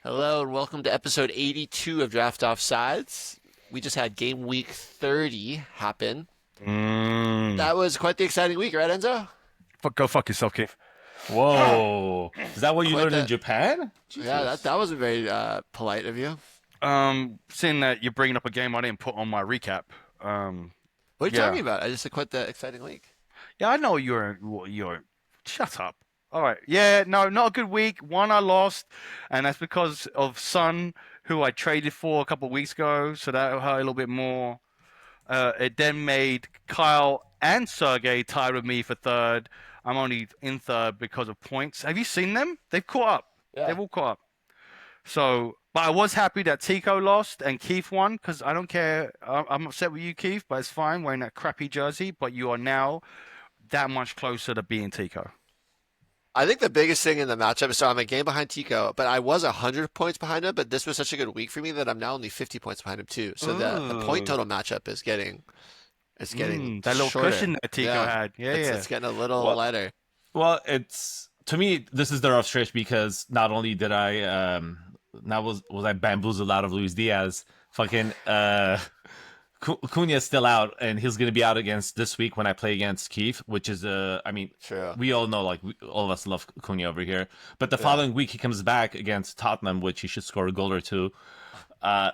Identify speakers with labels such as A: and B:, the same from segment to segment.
A: Hello and welcome to episode 82 of Draft Offsides. We just had game week 30 happen. That was quite the exciting week, right, Enzo?
B: Go fuck yourself, Keith.
C: Whoa. Is that what you
A: Quite
C: learned in
A: the-
C: Japan?
A: Yeah,
C: Jesus.
A: that wasn't very polite of you.
B: Seeing that you're bringing up a game I didn't put on my recap.
A: What are you
B: Yeah.
A: talking about? I just said quite the exciting week.
B: Yeah, I know you're. Shut up. All right. Yeah, no, not a good week. One I lost, and that's because of Son, who I traded for a couple of weeks ago, so that hurt a little bit more. It then made Kyle and Sergey tied with me for third. I'm only in third because of points. Have you seen them? They've caught up.
A: Yeah.
B: They've all caught up. So, but I was happy that Tico lost and Keith won because I don't care. I'm upset with you, Keith, but it's fine wearing that crappy jersey. But you are now that much closer to being Tico.
A: I think the biggest thing in the matchup is so I'm a game behind Tico, but I was 100 points behind him, but this was such a good week for me that I'm now only 50 points behind him too. So the point total matchup is getting
B: That little
A: shorter.
B: cushion that Tico had. Yeah,
A: It's getting a little
C: Well,
A: lighter.
C: Well, it's to me this is the rough stretch because not only did I now was I bamboozled out of Luiz Diaz, fucking Cunha's still out and he's gonna be out against this week when I play against Keith, which is I mean
A: True.
C: we all know all of us love Cunha over here, but the following week he comes back against Tottenham, which he should score a goal or two.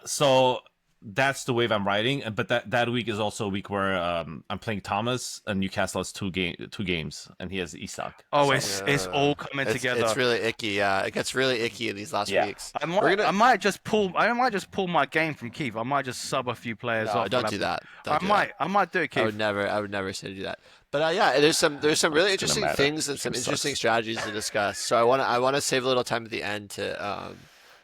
C: So that's the wave I'm riding, but that week is also a week where I'm playing Thomas and Newcastle has two games and he has Isak.
B: Oh, it's all coming together.
A: It's really icky. Yeah, it gets really icky in these last
C: Yeah.
A: weeks.
B: I might just pull my game from Keith. I might just sub a few players
A: No,
B: off.
A: don't do that. Don't do that.
B: I might do it, Keith.
A: I would never say to do that. But yeah, there's some really interesting
C: matter.
A: things and some
C: It
A: interesting
C: sucks.
A: strategies to discuss. So I want to save a little time at the end to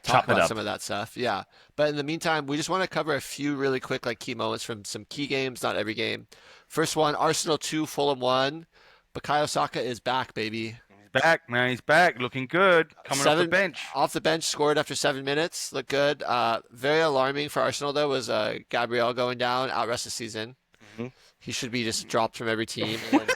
A: talk
C: Chop it
A: about
C: up.
A: some of that stuff. Yeah. But in the meantime, we just want to cover a few really quick key moments from some key games, not every game. First one, Arsenal 2, Fulham 1. Bukayo Saka is back, baby.
B: He's back, man. He's back, looking good. Coming off the bench.
A: Off the bench, scored after 7 minutes. Looked good. Very alarming for Arsenal, though, was Gabriel going down, out rest of the season.
B: Mhm.
A: He should be just dropped from every team. And then,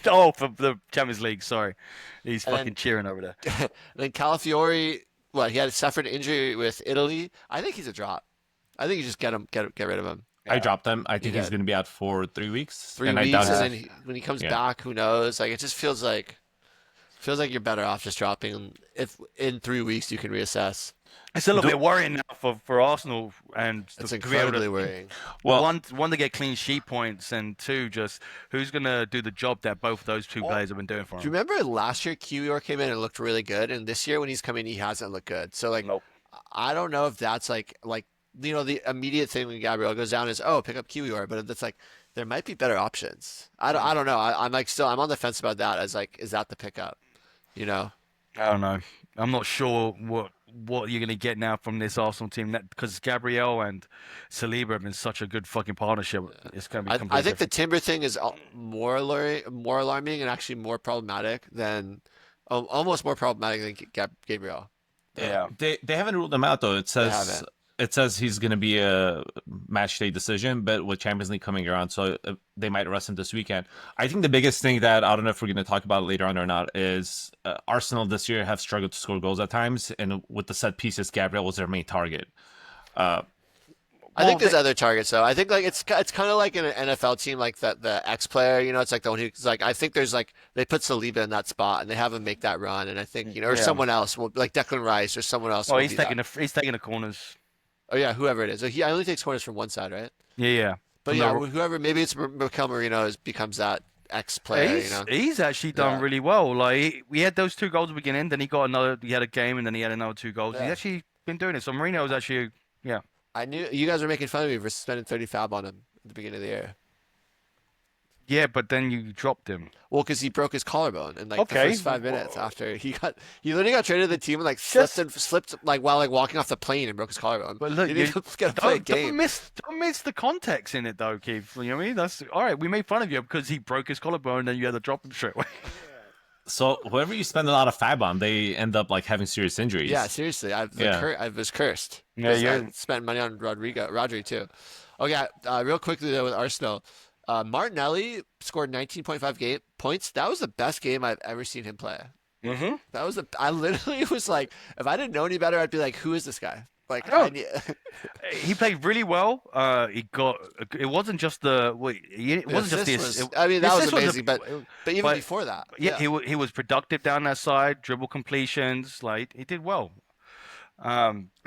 B: Oh, for the Champions League. Sorry, he's
A: And
B: fucking
A: then-
B: cheering over there.
A: and then Calafiori, he had suffered an injury with Italy. I think he's a drop. I think you just get rid of him.
C: I dropped him. I think
A: You
C: he's
A: did.
C: going to be out for 3 weeks.
A: 3
C: and
A: weeks,
C: I doubt
A: and then when he comes
C: Yeah.
A: back, who knows? Like it just feels like you're better off just dropping. If in 3 weeks you can reassess,
B: It's a little bit worrying now for Arsenal and
A: it's
B: to be able
A: incredibly
B: to,
A: worrying.
C: Well,
B: one to get clean sheet points and two just who's gonna do the job that both of those two players have been doing for
A: Do you
B: him.
A: remember last year Kiwior came in and looked really good, and this year when he's come in, he hasn't looked good. So
B: Nope.
A: I don't know if that's like the immediate thing when Gabriel goes down is pick up Kiwior, but it's like there might be better options. I don't know. I'm on the fence about that. As like, is that the pickup? You know.
B: I don't know. I'm not sure what you're gonna get now from this Arsenal team because Gabriel and Saliba have been such a good fucking partnership. It's gonna be
A: I
B: completely
A: think the
B: different.
A: Timber thing is more alarming and actually more problematic than almost more problematic than Gabriel.
B: Yeah.
C: they haven't ruled him out though.
A: haven't.
C: It says he's going to be a match day decision, but with Champions League coming around, so they might rest him this weekend. I think the biggest thing that I don't know if we're going to talk about it later on or not is Arsenal this year have struggled to score goals at times, and with the set pieces, Gabriel was their main target.
A: I think there's other targets though. I think it's kind of like in an NFL team, like the X player. You know, it's like the one who's like I think there's like they put Saliba in that spot and they have him make that run, and I think or
B: Yeah.
A: someone else will like Declan Rice or someone else.
B: Oh,
A: will
B: he's
A: do
B: taking
A: that.
B: he's taking the corners.
A: Oh yeah, whoever it is. So he only takes corners from one side, right?
B: Yeah.
A: But
B: From
A: yeah,
B: the-
A: whoever maybe it's Mikel Marino becomes that X player.
B: He's,
A: You know.
B: he's actually done
A: Yeah.
B: really well. Like we had those 2 goals at the beginning, then he had a game, and then he had another 2 goals.
A: Yeah.
B: He's actually been doing it. So Marino's actually, yeah.
A: I knew you guys were making fun of me for spending 30 FAAB on him at the beginning of the year.
B: Yeah, but then you dropped him.
A: Well, because he broke his collarbone in like the
B: Okay.
A: first 5 minutes after he literally got traded to the team and like slipped like while like walking off the plane and broke his collarbone.
B: But look,
A: he didn't get to play a
B: Don't
A: game.
B: miss the context in it though, Keith. You know what I mean? That's all right. We made fun of you because he broke his collarbone, and then you had to drop him straight away.
C: So whoever you spend a lot of fab on, they end up like having serious injuries.
A: Yeah, seriously, I was cursed.
B: Yeah,
A: 'Cause
B: yeah.
A: I spent money on Rodri too. Okay, real quickly though with Arsenal, Martinelli scored 19.5 points. That was the best game I've ever seen him play.
B: Mm-hmm.
A: I literally was like, if I didn't know any better, I'd be like, who is this guy? Like,
B: I
A: I
B: know.
A: need,
B: He played really well. He got. It wasn't just the. It
A: the
B: wasn't just
A: assist
B: this.
A: was. I mean,
B: The
A: that was
B: assist was
A: amazing. But even
B: but
A: before that,
B: yeah,
A: yeah.
B: he was productive down that side, dribble completions. Like he did well.
A: It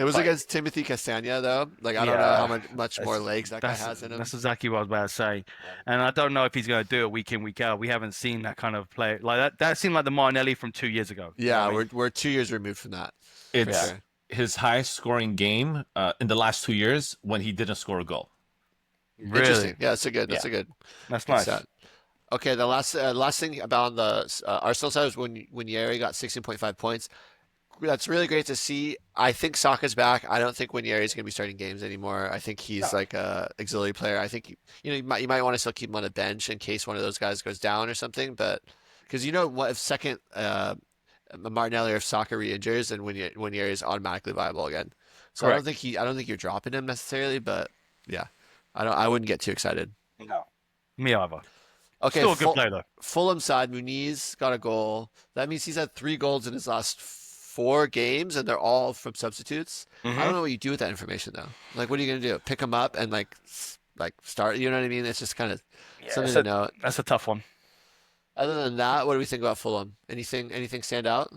A: was
B: But
A: against Timothy Castagna though. Like I don't know how
B: yeah,
A: much more legs that guy has in him.
B: that's exactly what I was about to say. And I don't know if he's going to do it week in, week out. We haven't seen that kind of play like that. That seemed like the Martinelli from 2 years ago. You know
A: Yeah,
B: what I mean?
A: we're 2 years removed from that for
C: It's
A: sure.
C: his highest scoring game in the last 2 years when he didn't score a goal.
B: Really,
A: Interesting. Yeah, that's a good. That's
C: Yeah.
A: a good.
B: that's
A: Good
B: nice.
A: stat. Okay, the last thing about the Arsenal side was when Yeri got 16.5 points. That's really great to see. I think Saka's back. I don't think Winieri is going to be starting games anymore. I think he's like a auxiliary player. I think you might want to still keep him on the bench in case one of those guys goes down or something. But because what if second Martinelli or if Saka re-injures and Winieri is automatically viable again. So
B: Correct.
A: I don't think you're dropping him necessarily. But yeah, I wouldn't get too excited.
B: No, me either.
A: Okay,
B: Still a good player though.
A: Fulham side, Muniz got a goal. That means he's had 3 goals in his last 4 games, and they're all from substitutes. I don't know what you do with that information though. Like, what are you gonna do? Pick him up and like start? You know what I mean? It's just kind of something to note.
B: That's a tough one.
A: Other than that, what do we think about Fulham? Anything stand out?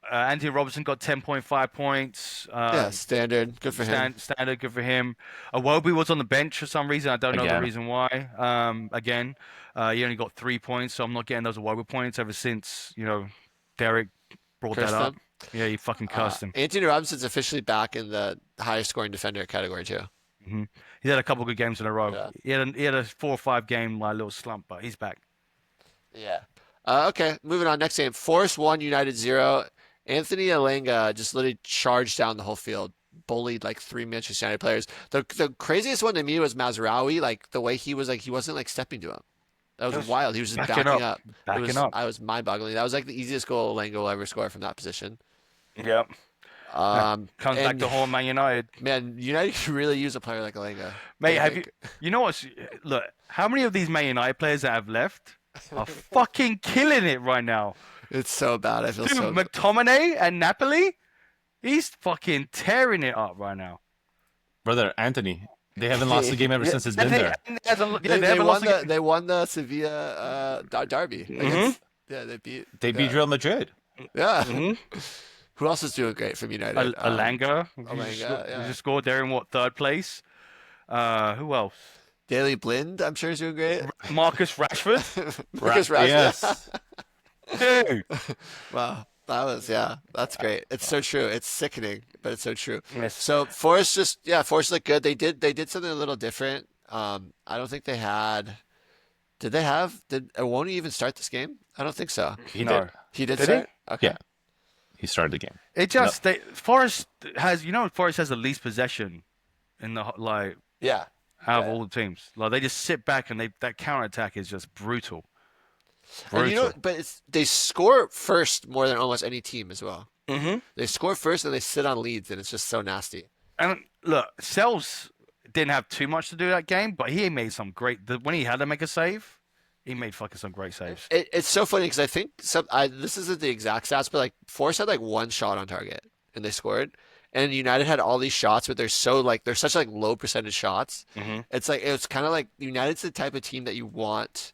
B: Anthony Robertson got 10.5 points.
A: Yeah, standard. Good for him.
B: Standard, good for him. Iwobi was on the bench for some reason. I don't know the
C: Again.
B: reason why. Again, he only got 3 points, so I'm not getting those Iwobi points ever since Derek brought
A: Cursed
B: that up.
A: him?
B: Yeah, he fucking cursed him.
A: Anthony Robinson's officially back in the highest scoring defender category too.
B: He had a couple good games in a row.
A: Yeah.
B: He had a 4 or 5 game little slump, but he's back.
A: Yeah. Okay, moving on. Next game. Forrest 1, United 0. Anthony Elanga just literally charged down the whole field, bullied like 3 Manchester United players. The craziest one to me was Mazraoui, like the way he wasn't like stepping to him. That was wild. He was just backing up. I was mind-boggling. That was like the easiest goal Elanga will ever score from that position.
B: Yep. Comes back
A: and
B: to home, Man United.
A: man, United could really use a player like Elanga.
B: Mate,
A: I
B: have
A: think.
B: you know what's look? How many of these Man United players that have left are fucking killing it right now?
A: It's so bad. I feel
B: Dude,
A: so.
B: McTominay and Napoli, he's fucking tearing it up right now.
C: Brother, Anthony, they haven't lost a game ever since he's been there.
A: They won the Sevilla derby. Against, yeah,
C: They beat Real Madrid.
A: Yeah. Who else is doing great from United?
B: Alanga,
A: yeah.
B: who just scored there in what, 3rd place? Who else?
A: Daley Blind, I'm sure is doing great.
B: Marcus Rashford.
A: Marcus Rashford.
C: Yes.
B: Dude.
A: Wow. That's great. It's so true. It's sickening, but it's so true.
B: Yes.
A: So Forrest looked good. They did something a little different. I don't think they had. Did Owoni even start this game? I don't think so.
C: He
B: No.
C: did.
A: He did
B: Did
A: start? Okay.
C: Yeah. He started the game.
B: It just Forrest has Forrest has the least possession in the
A: Yeah.
B: out of all the teams. Like they just sit back and that counter attack is just brutal.
A: And but they score first more than almost any team as well.
B: Mm-hmm.
A: They score first and they sit on leads, and it's just so nasty.
B: And look, Sells didn't have too much to do that game, but he made some great. When he had to make a save, he made fucking some great saves.
A: It's so funny because I think this isn't the exact stats, but like Forrest had like 1 shot on target and they scored, and United had all these shots, but they're such like low percentage shots.
B: Mm-hmm.
A: It's kind of like United's the type of team that you want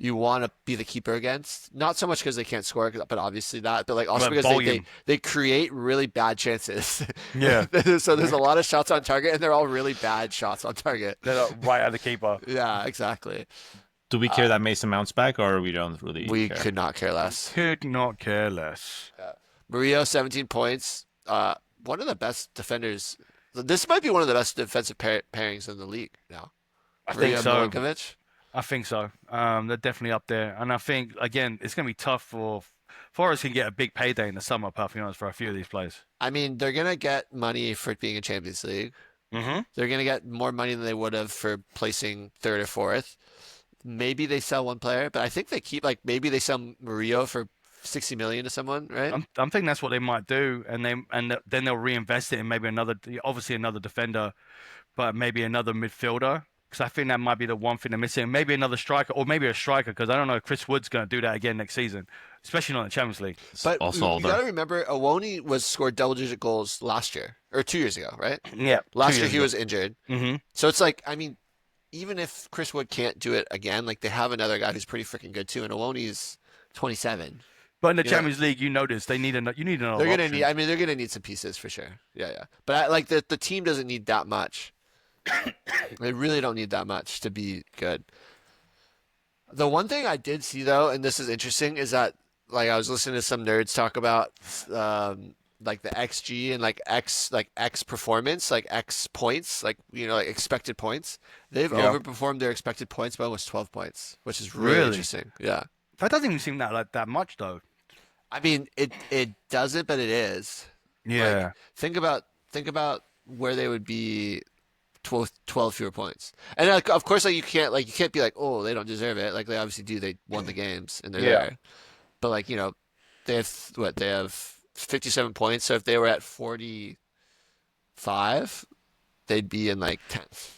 A: to be the keeper against. Not so much because they can't score, but obviously that, but like also
B: But
A: because they create really bad chances.
B: Yeah.
A: So there's a lot of shots on target, and they're all really bad shots on target.
B: They're right at the keeper.
A: Yeah, exactly.
C: Do we care that Mason Mount's back, or we don't really
A: We
C: care?
A: could not care less.
B: Could not care less.
A: Murillo, 17 points. One of the best defenders. This might be one of the best defensive pairings in the league now.
B: I think so.
A: Milinkovic.
B: I think so. They're definitely up there, and I think again it's gonna be tough for Forrest can get a big payday in the summer, perfectly honest, for a few of these players.
A: I mean, they're gonna get money for being in Champions League.
B: Mm-hmm.
A: They're gonna get more money than they would have for placing 3rd or 4th. Maybe they sell one player, but I think they keep maybe they sell Murillo for 60 million to someone, right?
B: I'm thinking that's what they might do, and then they'll reinvest it in maybe obviously another defender, but maybe another midfielder because I think that might be the one thing they're missing. Maybe another striker, or maybe a striker, because I don't know if Chris Wood's going to do that again next season, especially not in the Champions League.
A: But
C: Also
A: you got to remember, Awoni scored double-digit goals last year, or 2 years ago, right?
B: Yeah.
A: Last year he was injured.
B: Mm-hmm.
A: So it's like, I mean, even if Chris Wood can't do it again, like they have another guy who's pretty freaking good too, and Awoni's 27.
B: But in the Champions League, you notice you need another
A: They're gonna
B: option.
A: need. I mean, they're gonna need some pieces for sure. Yeah. But like the team doesn't need that much. They really don't need that much to be good. The one thing I did see though, and this is interesting, is that like I was listening to some nerds talk about like the XG and like X performance, like X points, like like expected points. They've overperformed their expected points by almost 12 points, which is really interesting. Yeah.
B: That doesn't even seem that much though.
A: I mean, it doesn't, but it is.
B: Yeah.
A: Like, think about where they would be 12 fewer points. And like, of course, like you can't be like, oh, they don't deserve it. Like they obviously do. They won the games and they're there. But like, they have They have 57 points. So if they were at 45, they'd be in like 10th.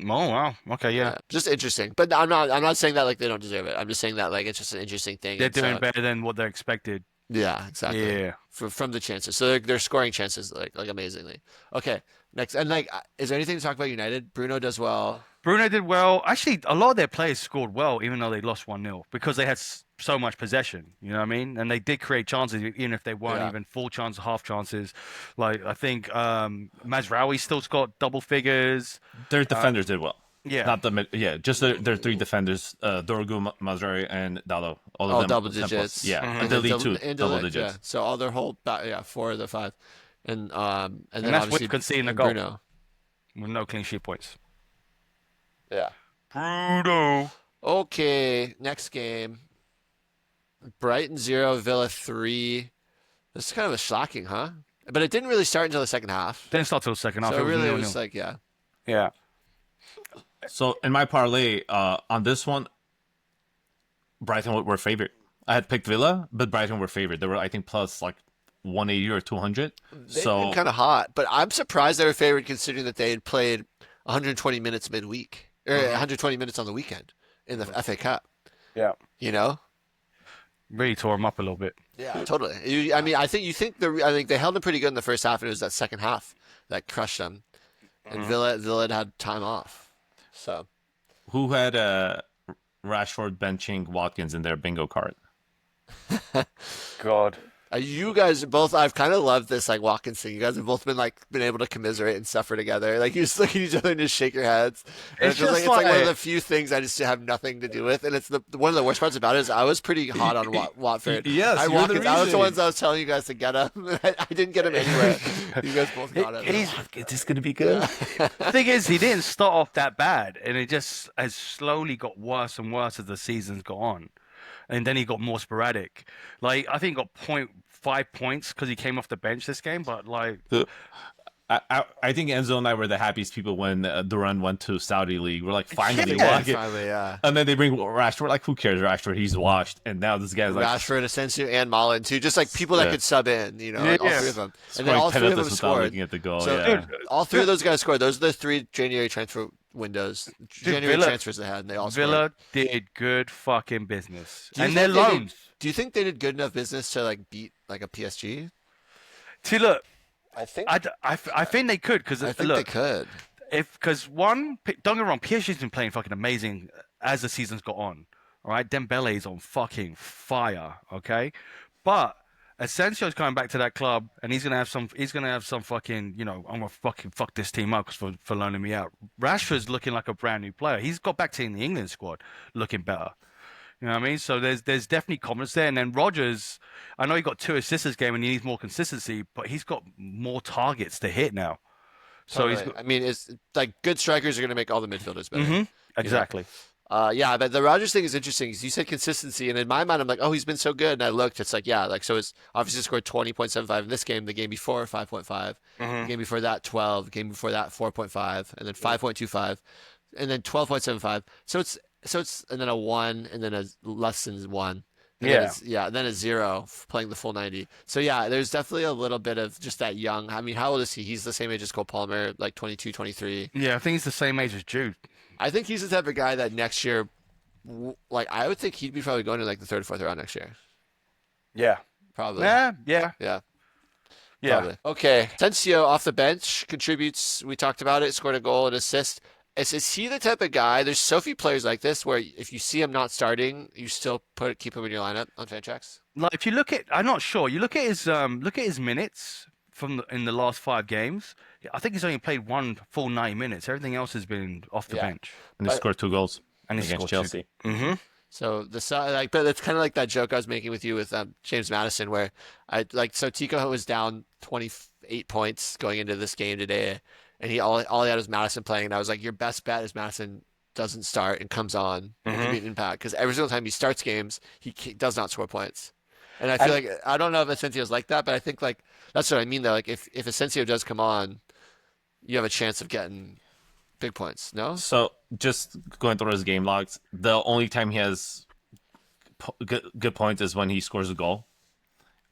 B: Oh wow. Okay, yeah.
A: Just interesting. But I'm not saying that like they don't deserve it. I'm just saying that like it's just an interesting thing.
B: They're doing better than what they're expected.
A: Yeah, exactly.
B: Yeah.
A: From the chances. So they're scoring chances like amazingly. Okay, next. And like, is there anything to talk about United? Bruno does well.
B: Bruno did well. Actually, a lot of their players scored well, even though they lost 1-0, because they had so much possession. You know what I mean? And they did create chances, even if they weren't even full chances, half chances. Like, I think Mazraoui still got double figures.
C: Their defenders did well.
B: Yeah.
C: Not just their three defenders, Dorgu, Mazraoui, and Dalo. All of them
A: double digits.
C: Yeah,
B: Mm-hmm.
C: and the lead too,
A: and
C: double
A: Delict,
C: digits.
A: Yeah. So all their whole 4 of the 5, and then
B: that's
A: obviously
B: with conceding a goal.
A: Bruno.
B: With no clean sheet points.
A: Yeah.
B: Bruno.
A: Okay, next game. Brighton 0, Villa 3. This is kind of a shocking, huh? But it didn't really start until the second half.
B: Didn't start till the second half.
A: So really, it
B: 0-0.
A: was like, yeah.
B: Yeah.
C: So in my parlay, on this one, Brighton were favored. I had picked Villa, but Brighton were favored. They were, I think, plus like 180 or 200.
A: They've been kind of hot, but I'm surprised they were favored considering that they had played 120 minutes midweek, or 120 minutes on the weekend in the FA Cup.
B: Yeah.
A: Really
B: tore them up a little bit.
A: Yeah, totally. I mean, I think they held them pretty good in the first half, and it was that second half that crushed them. And Villa had time off. So,
C: who had Rashford benching Watkins in their bingo card?
B: God.
A: You guys both, I've kind of loved this like Watkins thing. You guys have both been able to commiserate and suffer together. Like you just look at each other and just shake your heads. And it's like one of the few things I just have nothing to do with. And it's one of the worst parts about it is I was pretty hot on Watford.
C: Yes,
A: I was the ones I was telling you guys to get him. I didn't get him anywhere. You guys both got him.
C: Is this going to be good?
B: The thing is, he didn't start off that bad, and it just has slowly got worse and worse as the season's gone on. And then he got more sporadic. Like, I think he got 0.5 points because he came off the bench this game, but like...
C: I think Enzo and I were the happiest people when Duran went to Saudi League. We're like, finally,
A: Finally, yeah.
C: And then they bring Rashford. We're like, who cares, Rashford? He's washed. And now this guy's like...
A: Rashford, Asensio, and Malin, too. Just like people that could sub in, like all three of them. And then all three of them scored.
C: Looking at the goal,
A: So, dude, all three of those guys scored. Those are the 3 January transfer windows. January transfers they had, and they all scored.
B: Villa did good fucking business. And their loans.
A: Do you think they did good enough business to like beat like a PSG?
B: See, look,
A: I think
B: they could because
A: they could.
B: Because one, don't get me wrong, PSG's been playing fucking amazing as the season's got on. All right, Dembele's on fucking fire. Okay, but Asensio's coming back to that club, and he's gonna have some fucking, I'm gonna fucking fuck this team up for loaning me out. Rashford's looking like a brand new player. He's got back to in the England squad, looking better. You know what I mean? So there's definitely confidence there. And then Rodgers, I know he got 2 assists this game and he needs more consistency, but he's got more targets to hit now. So
A: totally. I mean, it's like good strikers are going to make all the midfielders better.
B: Mm-hmm. Exactly.
A: Yeah, but the Rodgers thing is interesting because you said consistency, and in my mind, I'm like, oh, he's been so good. And I looked, it's like, yeah, like so it's obviously scored 20.75 in this game. The game before 5.5, the game before that 12, the game before that 4.5, and then 5.25, and then 12.75. So it's and then a 1 and then a less than 1. And then a 0 playing the full 90. So yeah, there's definitely a little bit of just that young. I mean, how old is he? He's the same age as Cole Palmer, like 22, 23.
B: Yeah, I think he's the same age as Jude.
A: I think he's the type of guy that next year, like I would think he'd be probably going to like the third, fourth round next year.
B: Yeah.
A: Probably.
B: Yeah.
A: Yeah.
B: Yeah.
A: Probably. Okay. Asensio off the bench contributes. We talked about it. Scored a goal and assist. Is he the type of guy? There's so few players like this where if you see him not starting, you still keep him in your lineup on fantrax.
B: Like if you look at, I'm not sure. You look at his minutes in the last 5 games. I think he's only played one full 90 minutes. Everything else has been off the bench.
C: And he scored 2 goals
B: And he
C: against
B: scored
C: Chelsea.
B: Mm-hmm.
A: So but it's kind of like that joke I was making with you with James Madison, where so Tico was down 28 points going into this game today, and all he had was Madison playing, and I was like, your best bet is Madison doesn't start and comes on and can be an impact, because every single time he starts games, he does not score points. And I feel like I don't know if Asensio's like that, but I think like that's what I mean though. Like if Asensio does come on, you have a chance of getting big points. No?
C: So just going through his game logs, the only time he has good points is when he scores a goal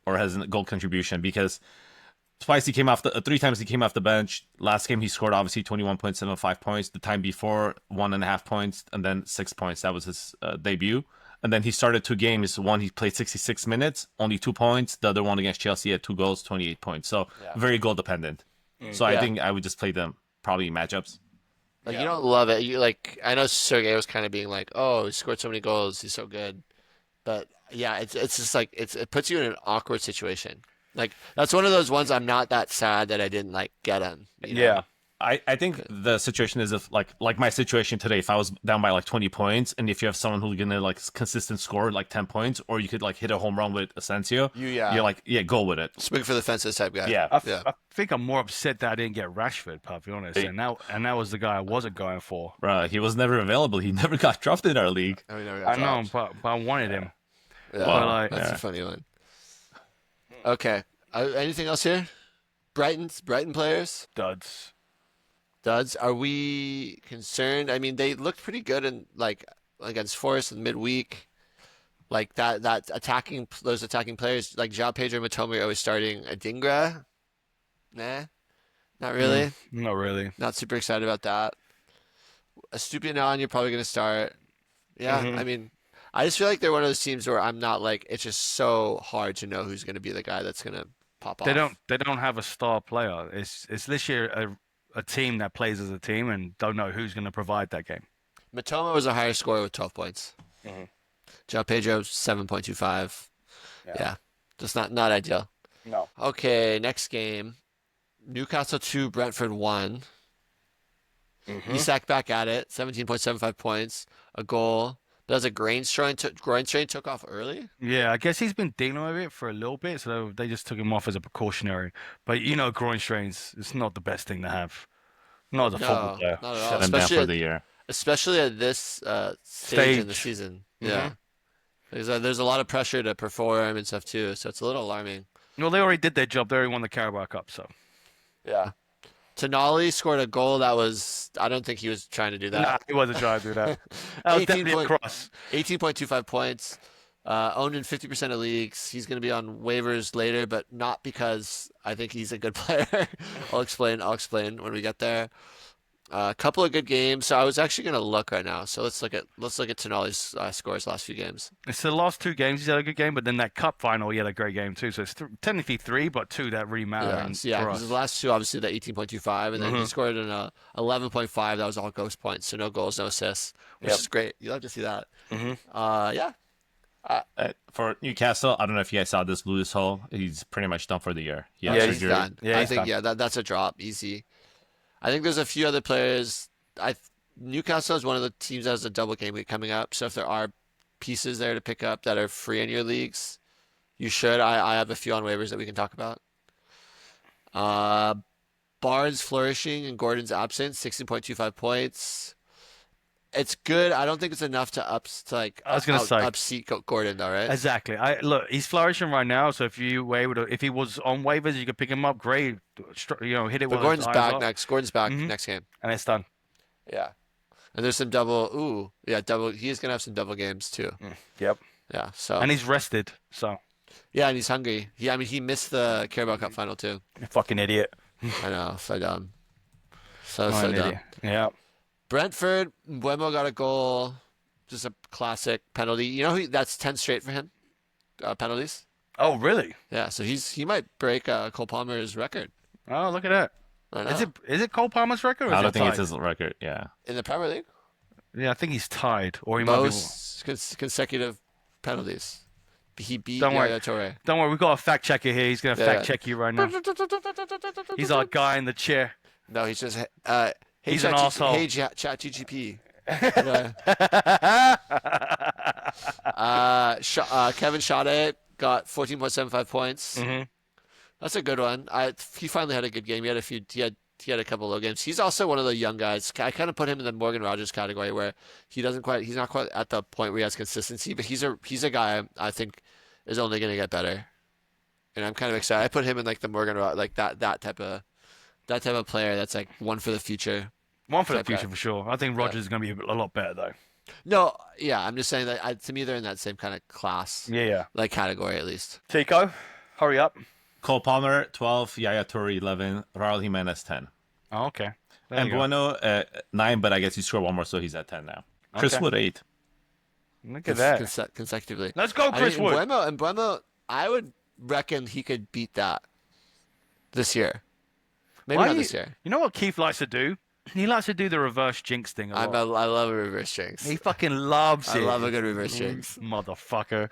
C: or has a goal contribution, because three times he came off the bench. Last game he scored obviously 21.75 points. The time before 1.5 points, and then 6 points. That was his debut. And then he started 2 games. One he played 66 minutes, only 2 points. The other one against Chelsea had 2 goals, 28 points. So very goal dependent. So I think I would just play them probably matchups.
A: Like you don't love it. You like I know Sergey was kind of being like, "Oh, he scored so many goals. He's so good." But yeah, it's just like it puts you in an awkward situation. Like that's one of those ones I'm not that sad that I didn't like get him. You know?
B: Yeah.
C: I think the situation is if like my situation today, if I was down by like 20 points, and if you have someone who's gonna like consistent score like 10 points, or you could like hit a home run with Asensio, you're like, go with it.
A: Swing for the fences type guy.
C: Yeah.
B: I think I'm more upset that I didn't get Rashford, to be honest. And that was the guy I wasn't going for.
C: Right, he was never available. He never got drafted in our league.
B: I know, but I wanted him.
A: Yeah,
C: Wow.
A: that's a funny one. Okay. Anything else here? Brighton players? Duds. Are we concerned? I mean, they looked pretty good in like against Forrest in midweek. Like those attacking players like João Pedro and Matoma are always starting. Adingra? Nah. Not really.
B: Not really.
A: Not super excited about that. Estupiñán, you're probably gonna start. Yeah, I mean, I just feel like they're one of those teams where I'm not like it's just so hard to know who's gonna be the guy that's gonna pop off.
B: They don't have a star player. It's this year a team that plays as a team and don't know who's going to provide that game.
A: Matoma was a higher scorer with 12 points. João Pedro 7.25. Yeah, just not ideal.
B: No.
A: Okay, next game. Newcastle 2, Brentford 1. Isak back at it, 17.75 points, a goal. But as a groin strain took off early.
B: Yeah, I guess he's been dealing with it for a little bit, so they just took him off as a precautionary. But groin strains, it's not the best thing to have. Not as a football player.
A: Not at all.
C: Shut him down for the year.
A: Especially at this stage in the season. Yeah. There's a lot of pressure to perform and stuff too, so it's a little alarming.
B: Well, they already did their job. They already won the Carabao Cup, so.
A: Yeah. Tonali scored a goal that was, I don't think he was trying to do that.
B: Nah, he wasn't trying to do that. That was definitely a cross.
A: 18.25 points. Owned in 50% of leagues. He's going to be on waivers later, but not because I think he's a good player. I'll explain when we get there. A couple of good games. So I was actually going to look right now. So let's look at Tonali's scores last few games.
B: It's the last 2 games he's had a good game, but then that cup final he had a great game too. So it's technically 3, but 2 that really matter.
A: Yeah, because the last 2 obviously the 18.25, and then he scored in a 11.5. That was all ghost points, so no goals, no assists, which is great. You love to see that. Yeah.
C: For Newcastle, I don't know if you guys saw this Luiz hole. He's pretty much done for the year.
A: He's done. I think that's a drop, easy. I think there's a few other players. Newcastle is one of the teams that has a double game week coming up. So if there are pieces there to pick up that are free in your leagues, you should. I have a few on waivers that we can talk about. Barnes flourishing and Gordon's absent, 16.25 points. It's good. I don't think it's enough to upseat Gordon though, right?
B: Exactly. Look, he's flourishing right now. So if he was on waivers, you could pick him up. Great. Hit it.
A: But Gordon's back next. Gordon's back next game,
B: and it's done.
A: Yeah. And there's some double. Double. He's gonna have some double games too.
B: Yep.
A: Yeah. So.
B: And he's rested. So.
A: Yeah, and he's hungry. He missed the Carabao Cup final too.
B: You fucking idiot.
A: I know. So dumb. So
B: dumb.
A: Idiot.
B: Yeah.
A: Brentford, Buemo got a goal. Just a classic penalty. You know that's 10 straight for him, penalties.
B: Oh, really?
A: Yeah, so he might break Cole Palmer's record.
B: Oh, look at that.
A: I know.
B: Is it Cole Palmer's record? Or
C: I
B: is
C: don't
B: it
C: think
B: tied?
C: it's his record. Yeah.
A: In the Premier League?
B: Yeah, I think he's tied, or he might be.
A: Most consecutive penalties. He beat
B: Don't worry.
A: Yaya Toure.
B: Don't worry, we've got a fact checker here. He's gonna fact check you right now. He's our guy in the chair.
A: No, he's just hey,
B: He's an arsehole.
A: Hey, ChatGPT. Kevin Schade got 14.75 points.
B: Mm-hmm.
A: That's a good one. He finally had a good game. He had a couple of low games. He's also one of the young guys. I kind of put him in the Morgan Rogers category where he's not quite at the point where he has consistency, but he's a guy I think is only going to get better. And I'm kind of excited. I put him in like the Morgan like that type of player that's like one for the future.
B: One for the future for sure. I think Rogers is gonna be a lot better though.
A: No, yeah, I'm just saying that to me they're in that same kind of class.
B: Yeah.
A: Like category at least.
B: Tico, hurry up.
C: Cole Palmer 12, Yaya Toure 11, Raul Jimenez 10.
B: Oh, okay. There
C: And
B: you go.
C: Bueno 9, but I guess he scored one more, so he's at 10 now. Chris
B: Okay.
C: Wood 8.
B: Look at that.
A: Consecutively.
B: Let's go, Chris Wood.
A: Buemo, I would reckon he could beat that this year. Maybe not this year.
B: You know what Keith likes to do? He likes to do the reverse jinx thing a lot.
A: I love a reverse jinx.
B: He fucking loves
A: I
B: it.
A: love a good reverse jinx.
B: Motherfucker.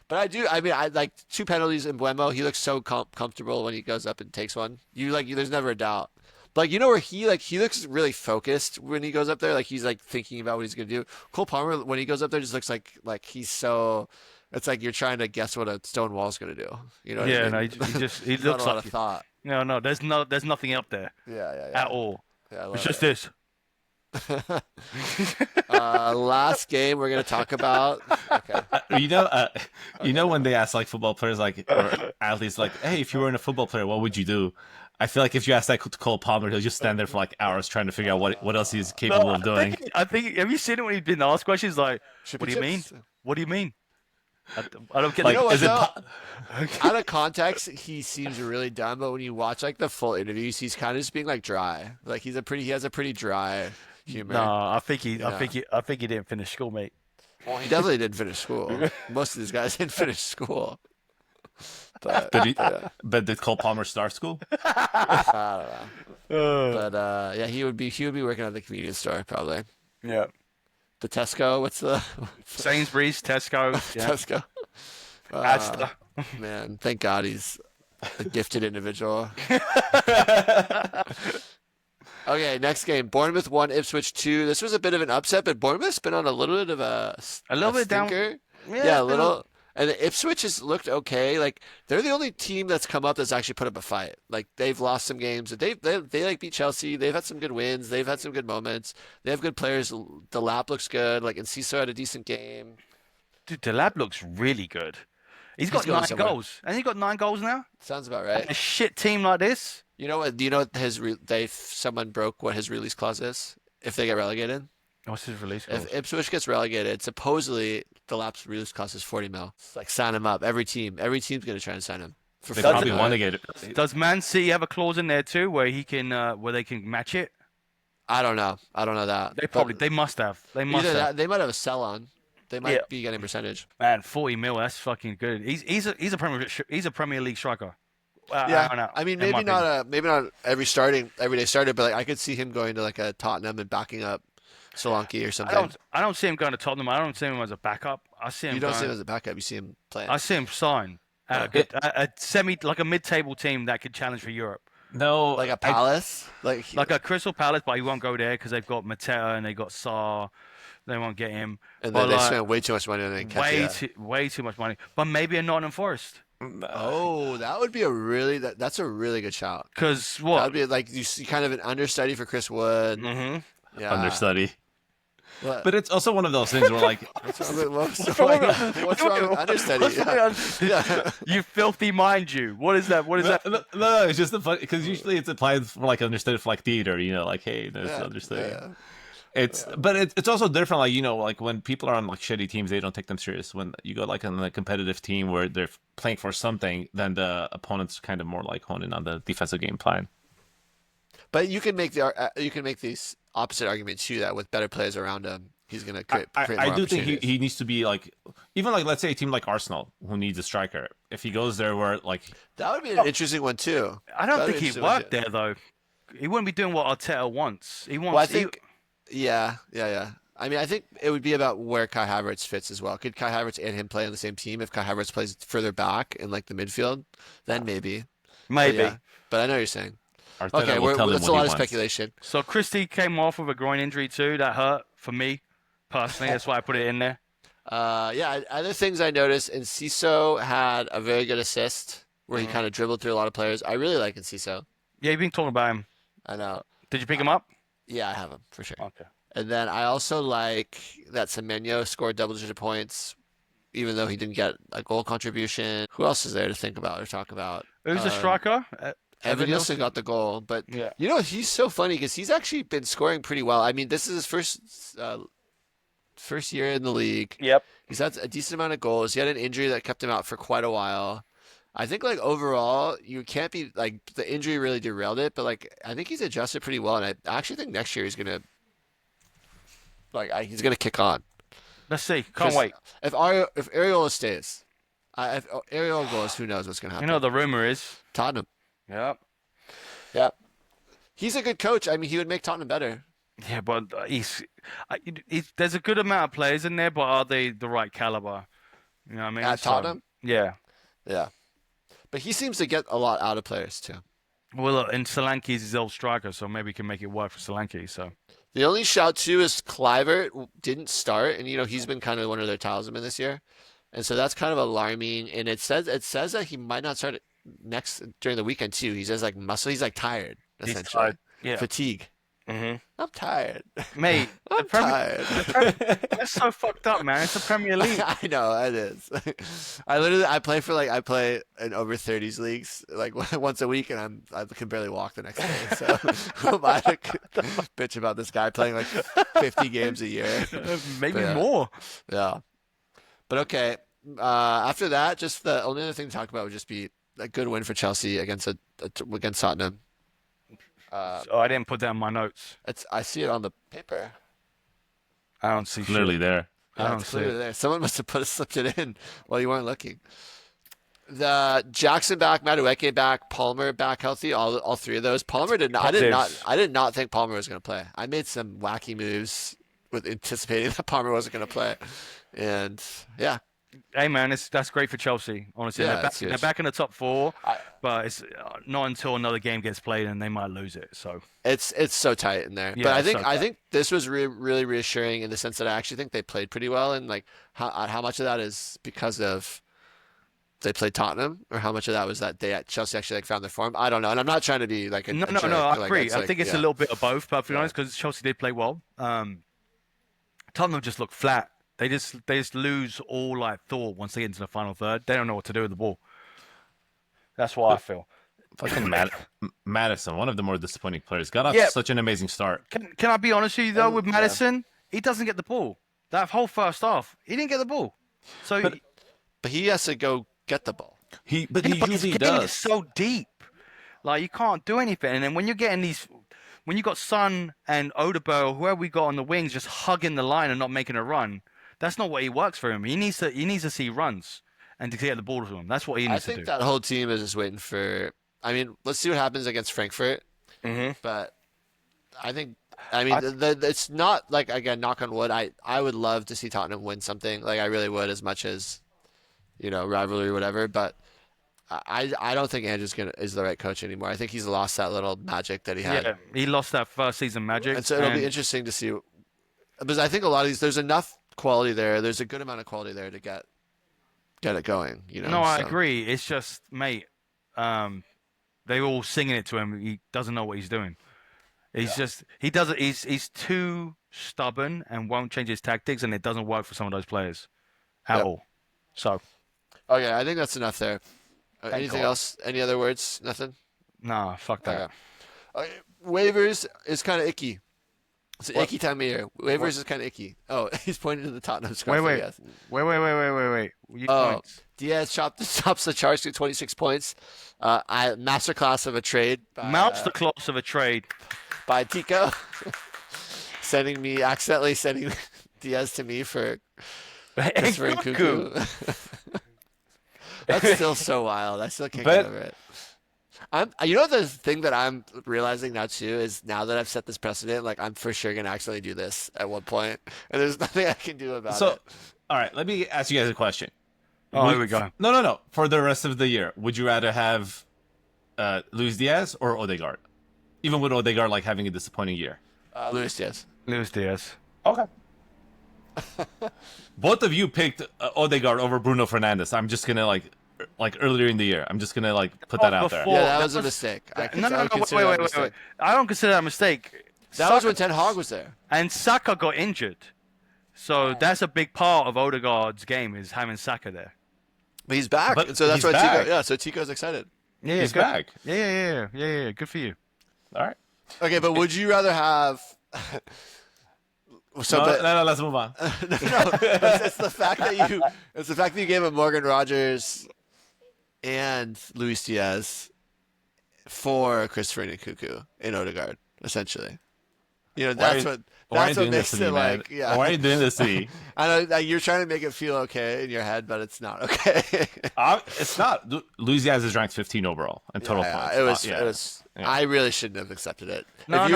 A: But I like 2 penalties in Buemo. He looks so comfortable when he goes up and takes one. There's never a doubt. Like, you know where he looks really focused when he goes up there. Like, he's like thinking about what he's going to do. Cole Palmer, when he goes up there, just looks like he's so, it's like you're trying to guess what a stone wall's going to do. You know what I mean?
B: No, he
A: Not
B: looks
A: a lot
B: like
A: of thought.
B: No, there's nothing up there
A: Yeah.
B: at all.
A: Yeah, I love
B: It's just
A: it.
B: this.
A: Last game we're going to talk about. Okay.
C: You know when they ask like football players like or athletes like, hey, if you weren't a football player, what would you do? I feel like if you ask that to Cole Palmer, he'll just stand there for like hours trying to figure out what else he's capable of doing.
B: I think. Have you seen it when he's been asked questions like, "What do you mean? What do you mean?" I don't get.
C: Like,
A: You know what,
C: is it
A: though? Out of context, he seems really dumb, but when you watch like the full interviews, he's kind of just being like dry. Like he has a pretty dry humor.
B: No, I think he didn't finish school, mate.
A: Well, he definitely didn't finish school. Most of these guys didn't finish school. But
C: But did Cole Palmer start school?
A: I don't know. But yeah, he would be working at the convenience store probably.
B: Yeah.
A: The Tesco. What's the
B: Sainsbury's, Tesco, yeah.
A: Tesco?
B: Asda.
A: Man, thank God he's a gifted individual. Okay, next game. Bournemouth 1, Ipswich 2. This was a bit of an upset, but Bournemouth's been on a little bit of a
B: bit down.
A: stinker.
B: Yeah,
A: a little. And the Ipswich has looked okay. Like they're the only team that's come up that's actually put up a fight. Like they've lost some games. They like beat Chelsea. They've had some good wins. They've had some good moments. They have good players. Delap looks good. Like Enciso had a decent game.
B: Dude, Delap looks really good. He's got
A: going
B: 9
A: somewhere.
B: goals. Has he got 9 goals now?
A: Sounds about right.
B: A shit team like this?
A: You know what? Do you know what someone broke what his release clause is if they get relegated?
B: What's his release clause?
A: If Ipswich gets relegated, supposedly the lapse release cost is 40 mil. It's like sign him up. Every team's gonna try and sign him.
C: They probably want to get it.
B: Does Man City have a clause in there too where he can where they can match it?
A: I don't know that.
B: They must have. They must
A: Either
B: have.
A: that, they might have a sell on. They might be getting percentage.
B: Man, 40 mil, that's fucking good. He's a Premier League striker.
A: Yeah,
B: I don't know.
A: I mean maybe not every day starter, but like I could see him going to like a Tottenham and backing up Solanke or something.
B: I don't see him going to Tottenham. I don't see him as a backup. I see him.
A: You don't see him as a backup. You see him playing.
B: I see him sign at a mid-table team that could challenge for Europe.
C: No,
A: like a Palace, like
B: a Crystal Palace, but he won't go there because they've got Mateta and they got Sarr. They won't get him.
A: And then they spend way too much money on
B: way too much money. But maybe a Nottingham Forest.
A: Oh, that would be that's a really good shout.
B: Because what?
A: That would be like you see kind of an understudy for Chris Wood.
B: Mm-hmm.
A: Yeah.
C: Understudy.
A: What?
C: But it's also one of those things where like
A: what's wrong with understudy? Yeah.
B: You filthy mind you. What is that? What is that?
C: No, it's just the fun because usually it's applied for like understudy for like theater, like hey, there's understudy.
A: Yeah.
C: But it's also different, like like when people are on like shitty teams, they don't take them serious. When you go like on a competitive team where they're playing for something, then the opponent's kind of more like honing on the defensive game plan.
A: But you can make these opposite argument too, that with better players around him, he's going to create more
C: I do think
A: opportunities.
C: he needs to be like, even like, let's say a team like Arsenal who needs a striker. If he goes there where like,
A: That would be an interesting one too.
B: I don't
A: That'd
B: think
A: be
B: he'd
A: interesting one,
B: work there though. He wouldn't be doing what Arteta wants. He wants.
A: Well, I think, yeah. I mean, I think it would be about where Kai Havertz fits as well. Could Kai Havertz and him play on the same team? If Kai Havertz plays further back in like the midfield, then maybe.
B: Maybe.
A: But I know what you're saying.
C: Arteta
A: Okay,
C: will tell him
A: that's
C: what
A: a
C: he
A: lot of
C: wants.
A: speculation.
B: So Christie came off with a groin injury too. That hurt for me personally. That's why I put it in there.
A: Other things I noticed, Enciso had a very good assist where he kind of dribbled through a lot of players. I really like Enciso.
B: Yeah, you've been talking about him.
A: I know.
B: Did you pick him up?
A: Yeah, I have him for sure.
B: Okay.
A: And then I also like that Semenyo scored double-digit points, even though he didn't get a goal contribution. Who else is there to think about or talk about?
B: Who's the striker?
A: Evan Nielsen got the goal, but
B: Yeah.
A: you know he's so funny because he's actually been scoring pretty well. I mean, this is his first year in the league.
B: Yep.
A: He's had a decent amount of goals. He had an injury that kept him out for quite a while. I think like overall, you can't be like the injury really derailed it, but like I think he's adjusted pretty well, and I actually think next year he's gonna he's gonna kick on.
B: Let's see. Can't
A: 'Cause
B: wait.
A: If Areola stays, if Areola goes, who knows what's gonna happen?
B: You know what the rumor is.
A: Tottenham.
B: Yep.
A: Yeah, he's a good coach. I mean, he would make Tottenham better.
B: Yeah, but there's a good amount of players in there, but are they the right caliber? You know what I mean?
A: At Tottenham?
B: Yeah.
A: Yeah, but he seems to get a lot out of players too.
B: Well, look, and Solanke's his old striker, so maybe he can make it work for Solanke. So
A: The only shout too is Kluivert didn't start, and he's been kind of one of their talisman this year, and so that's kind of alarming. And it says that he might not start during the weekend too. He says like muscle, he's like tired essentially,
B: tired. Yeah.
A: fatigue.
B: Mm-hmm.
A: I'm tired,
B: Mate,
A: I'm tired.
B: That's so fucked up, man. It's the Premier League.
A: I know it is. I play in over 30s leagues like once a week, and I can barely walk the next day. So who am I to bitch about this guy playing like 50 games a year?
B: Maybe
A: Yeah.
B: more.
A: Yeah. But okay. After that, just the only other thing to talk about would just be a good win for Chelsea against Tottenham.
B: Oh, I didn't put that in my notes.
A: I see it on the paper.
B: I don't see
C: Clearly
B: shit.
C: there.
B: I
A: Yeah,
B: don't
A: it's
B: see
A: clearly
B: it.
A: there. Someone must have slipped it in while you weren't looking. The Jackson back, Madueke back, Palmer back healthy. All three of those. Palmer did not.
B: Positives.
A: I did not think Palmer was going to play. I made some wacky moves with anticipating that Palmer wasn't going to play, and yeah,
B: Hey, man, that's great for Chelsea. Honestly,
A: Yeah, it's
B: they're
A: huge.
B: back in the top four, but it's not until another game gets played and they might lose it. So
A: it's so tight in there.
B: Yeah,
A: But I
B: it's
A: think
B: so
A: I
B: tight.
A: think this was really reassuring in the sense that I actually think they played pretty well, and like how much of that is because of they played Tottenham, or how much of that was that they at Chelsea actually like found their form. I don't know, and I'm not trying to be like a
B: no,
A: jerk,
B: I
A: like,
B: agree.
A: it's
B: I
A: like,
B: think it's
A: yeah.
B: a little bit of both, but to be
A: Yeah.
B: honest, because Chelsea did play well. Tottenham just look flat. They just lose all like thought once they get into the final third. They don't know what to do with the ball. That's what I feel.
C: Fucking Madison, one of the more disappointing players, got off
B: Yeah.
C: such an amazing start.
B: Can I be honest with you though? With
A: Yeah.
B: Madison, he doesn't get the ball. That whole first half, he didn't get the ball. So,
A: But he has to go get the ball.
C: But he
B: his
C: usually
B: game
C: does.
B: is so deep. Like you can't do anything. And then when you're getting when you got Son and Odegaard, whoever we got on the wings, just hugging the line and not making a run, that's not what he works for him. He needs to see runs and to get the ball to him. That's what he
A: I
B: needs to
A: think
B: do.
A: that whole team is just waiting for. I mean, let's see what happens against Frankfurt.
B: Mm-hmm.
A: But I mean, it's not like, again, knock on wood. I would love to see Tottenham win something. Like I really would, as much as rivalry or whatever. But I don't think Andrew's is the right coach anymore. I think he's lost that little magic that he had.
B: Yeah, he lost that first season magic.
A: And so it'll be interesting to see, because I think a lot of these, there's enough quality there. There's a good amount of quality there to get it going.
B: No, I
A: so.
B: agree. It's just, mate, they're all singing it to him. He doesn't know what he's doing. He doesn't. He's too stubborn and won't change his tactics, and it doesn't work for some of those players at all. So,
A: Okay, I think that's enough there. Anything
B: God.
A: else? Any other words? Nothing?
B: nah, fuck that.
A: Okay. Waivers is kind of icky. It's an icky time of year. Waivers is kind of icky. Oh, he's pointing to the Tottenham scarf.
B: Wait.
A: Yes.
B: Wait. You
A: Oh,
B: points.
A: Diaz tops the charts to 26 points. Masterclass of a trade
B: Mounts the claws of a trade.
A: by Tico. accidentally sending Diaz to me for Christopher and Cuckoo. That's still so wild. I still can't get over it. You know, the thing that I'm realizing now too is now that I've set this precedent, like I'm for sure gonna accidentally do this at one point, and there's nothing I can do about it.
C: All right, let me ask you guys a question.
B: Oh, here we go.
C: No. For the rest of the year, would you rather have Luiz Diaz or Odegaard? Even with Odegaard like having a disappointing year.
A: Luiz Diaz.
B: Luiz Diaz.
C: Okay. Both of you picked Odegaard over Bruno Fernandes. I'm just gonna like earlier in the year. I'm just gonna like put that out there.
A: Yeah, that was a mistake.
B: No, wait. I don't consider that a mistake.
A: That was when Ten Hag was there.
B: And Saka got injured. So that's a big part of Odegaard's game is having Saka there.
A: But he's back.
C: But
A: so that's
C: he's
A: why
C: back.
A: Tico, so Tico's excited.
B: Yeah,
C: he's back.
B: Yeah. Good for you.
C: All right.
A: Okay, but would you rather have
C: No, let's move on.
A: No, it's the fact that you gave him Morgan Rogers and Luis Diaz for Christopher Nkunku in Odegaard, essentially. You know, that's what makes it like. Yeah.
C: Why are you doing this to me?
A: I know you're trying to make it feel okay in your head, but it's not okay.
C: It's not. Luis Diaz is ranked 15 overall in total points.
A: It was. Yeah. I really shouldn't have accepted it.
B: If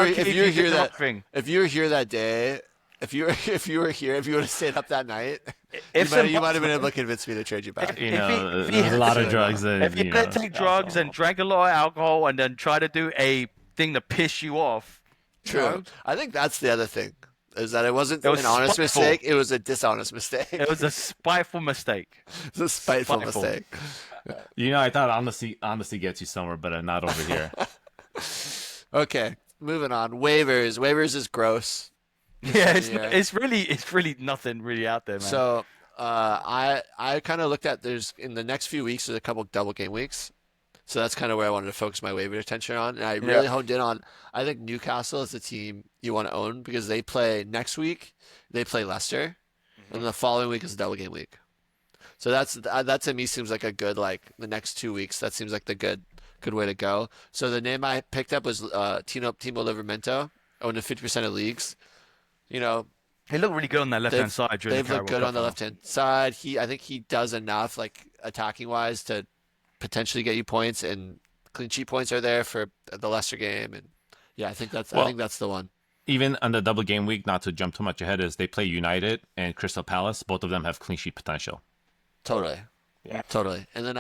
B: you
A: were here that day. If you would have stayed up that night, you might have been able to convince me to trade you back.
C: There's a lot of drugs.
B: If you had to take drugs and drank a lot of alcohol and then try to do a thing to piss you off.
A: True.
B: You know?
A: I think that's the other thing, is that it wasn't an honest
B: spiteful.
A: mistake. It was a dishonest mistake.
B: It was a spiteful mistake.
A: It's a spiteful mistake.
C: You know, I thought honesty gets you somewhere, but not over here.
A: Okay, moving on. Waivers is gross.
B: Yeah, it's really nothing really out there, man.
A: So I kind of looked at in the next few weeks there's a couple double game weeks. So that's kind of where I wanted to focus my waiver attention on. And I really honed in on, I think Newcastle is the team you want to own because they play next week, they play Leicester, and the following week is a double game week. So that to me seems like a good, like the next 2 weeks, that seems like the good way to go. So the name I picked up was Timo Livramento, owned in 50% of leagues. You know,
B: he looked really good on that left-hand side.
A: They've looked good on the left-hand side. I think he does enough, like attacking-wise, to potentially get you points, and clean sheet points are there for the Leicester game. And yeah, I think that's the one.
C: Even on the double game week, not to jump too much ahead, is they play United and Crystal Palace. Both of them have clean sheet potential.
A: Totally. Yeah. Totally. And then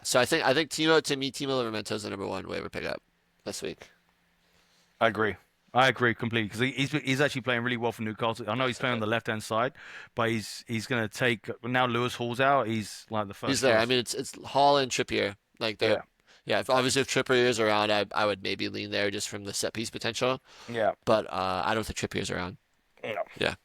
A: so I think Timo Livramento is the number one waiver pickup this week.
B: I agree completely because he's actually playing really well for Newcastle. I know he's playing on the left-hand side, but he's going to take now Lewis Hall's out. He's like the first.
A: He's there. Choice. I mean, it's Hall and Trippier. Like they're if Trippier is around, I would maybe lean there just from the set piece potential.
B: Yeah.
A: But I don't think Trippier's around. Yeah.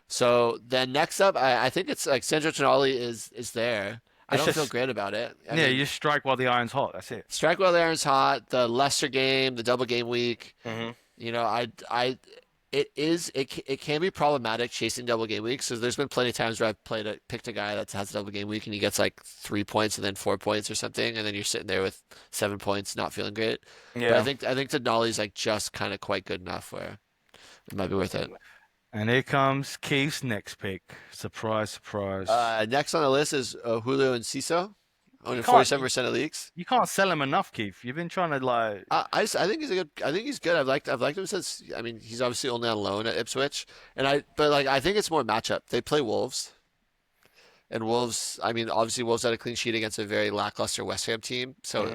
A: So then next up, I think it's like Sandro Tonali is there. I don't feel great about it. I mean,
B: you just strike while the iron's hot. That's it.
A: Strike while the iron's hot. The Leicester game, the double game week.
B: Mm-hmm.
A: You know, it can be problematic chasing double game weeks. So there's been plenty of times where I've picked a guy that has a double game week and he gets like 3 points and then 4 points or something, and then you're sitting there with 7 points, not feeling great. Yeah. But I think Tonali's like just kind of quite good enough where it might be worth it.
B: And here comes Keith's next pick. Surprise, surprise.
A: Next on the list is Julio and Ciso. Only 47% of leagues.
B: You can't sell him enough, Keith. You've been trying to like.
A: I think he's good. I've liked him since. I mean, he's obviously only on loan at Ipswich, but I think it's more matchup. They play Wolves, and Wolves. I mean, obviously Wolves had a clean sheet against a very lackluster West Ham team. So,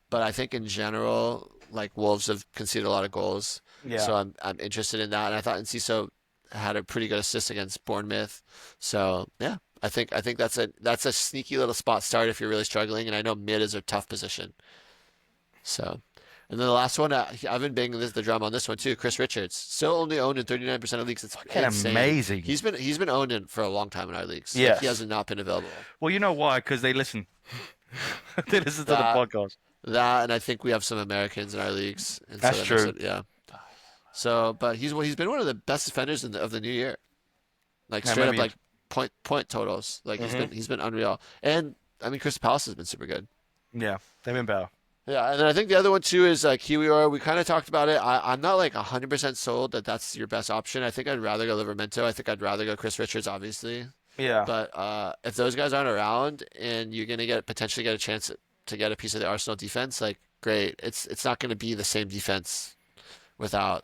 A: but I think in general, like Wolves have conceded a lot of goals. Yeah. So I'm interested in that, and I thought Enciso had a pretty good assist against Bournemouth. So yeah. I think that's a sneaky little spot start if you're really struggling, and I know mid is a tough position. So, and then the last one, I've been banging the drum on this one too. Chris Richards, still only owned in 39% of leagues. It's insane.
B: Amazing.
A: He's been owned in for a long time in our leagues.
B: Yeah,
A: like, he has not been available.
B: Well, you know why? Because they listen. They listen to the podcast.
A: That, and I think we have some Americans in our leagues. And
B: that's true.
A: Yeah. So, but he's been one of the best defenders of the new year. Like straight up, like. Point totals, like he's been unreal, and I mean Crystal Palace has been super good.
B: Yeah, they've been better.
A: Yeah, and then I think the other one too is Kiwior. We kind of talked about it. I'm not like 100% sold that that's your best option. I think I'd rather go Livermento. I think I'd rather go Chris Richards, obviously.
B: Yeah.
A: But if those guys aren't around and you're gonna potentially get a chance to get a piece of the Arsenal defense, like great. It's not gonna be the same defense without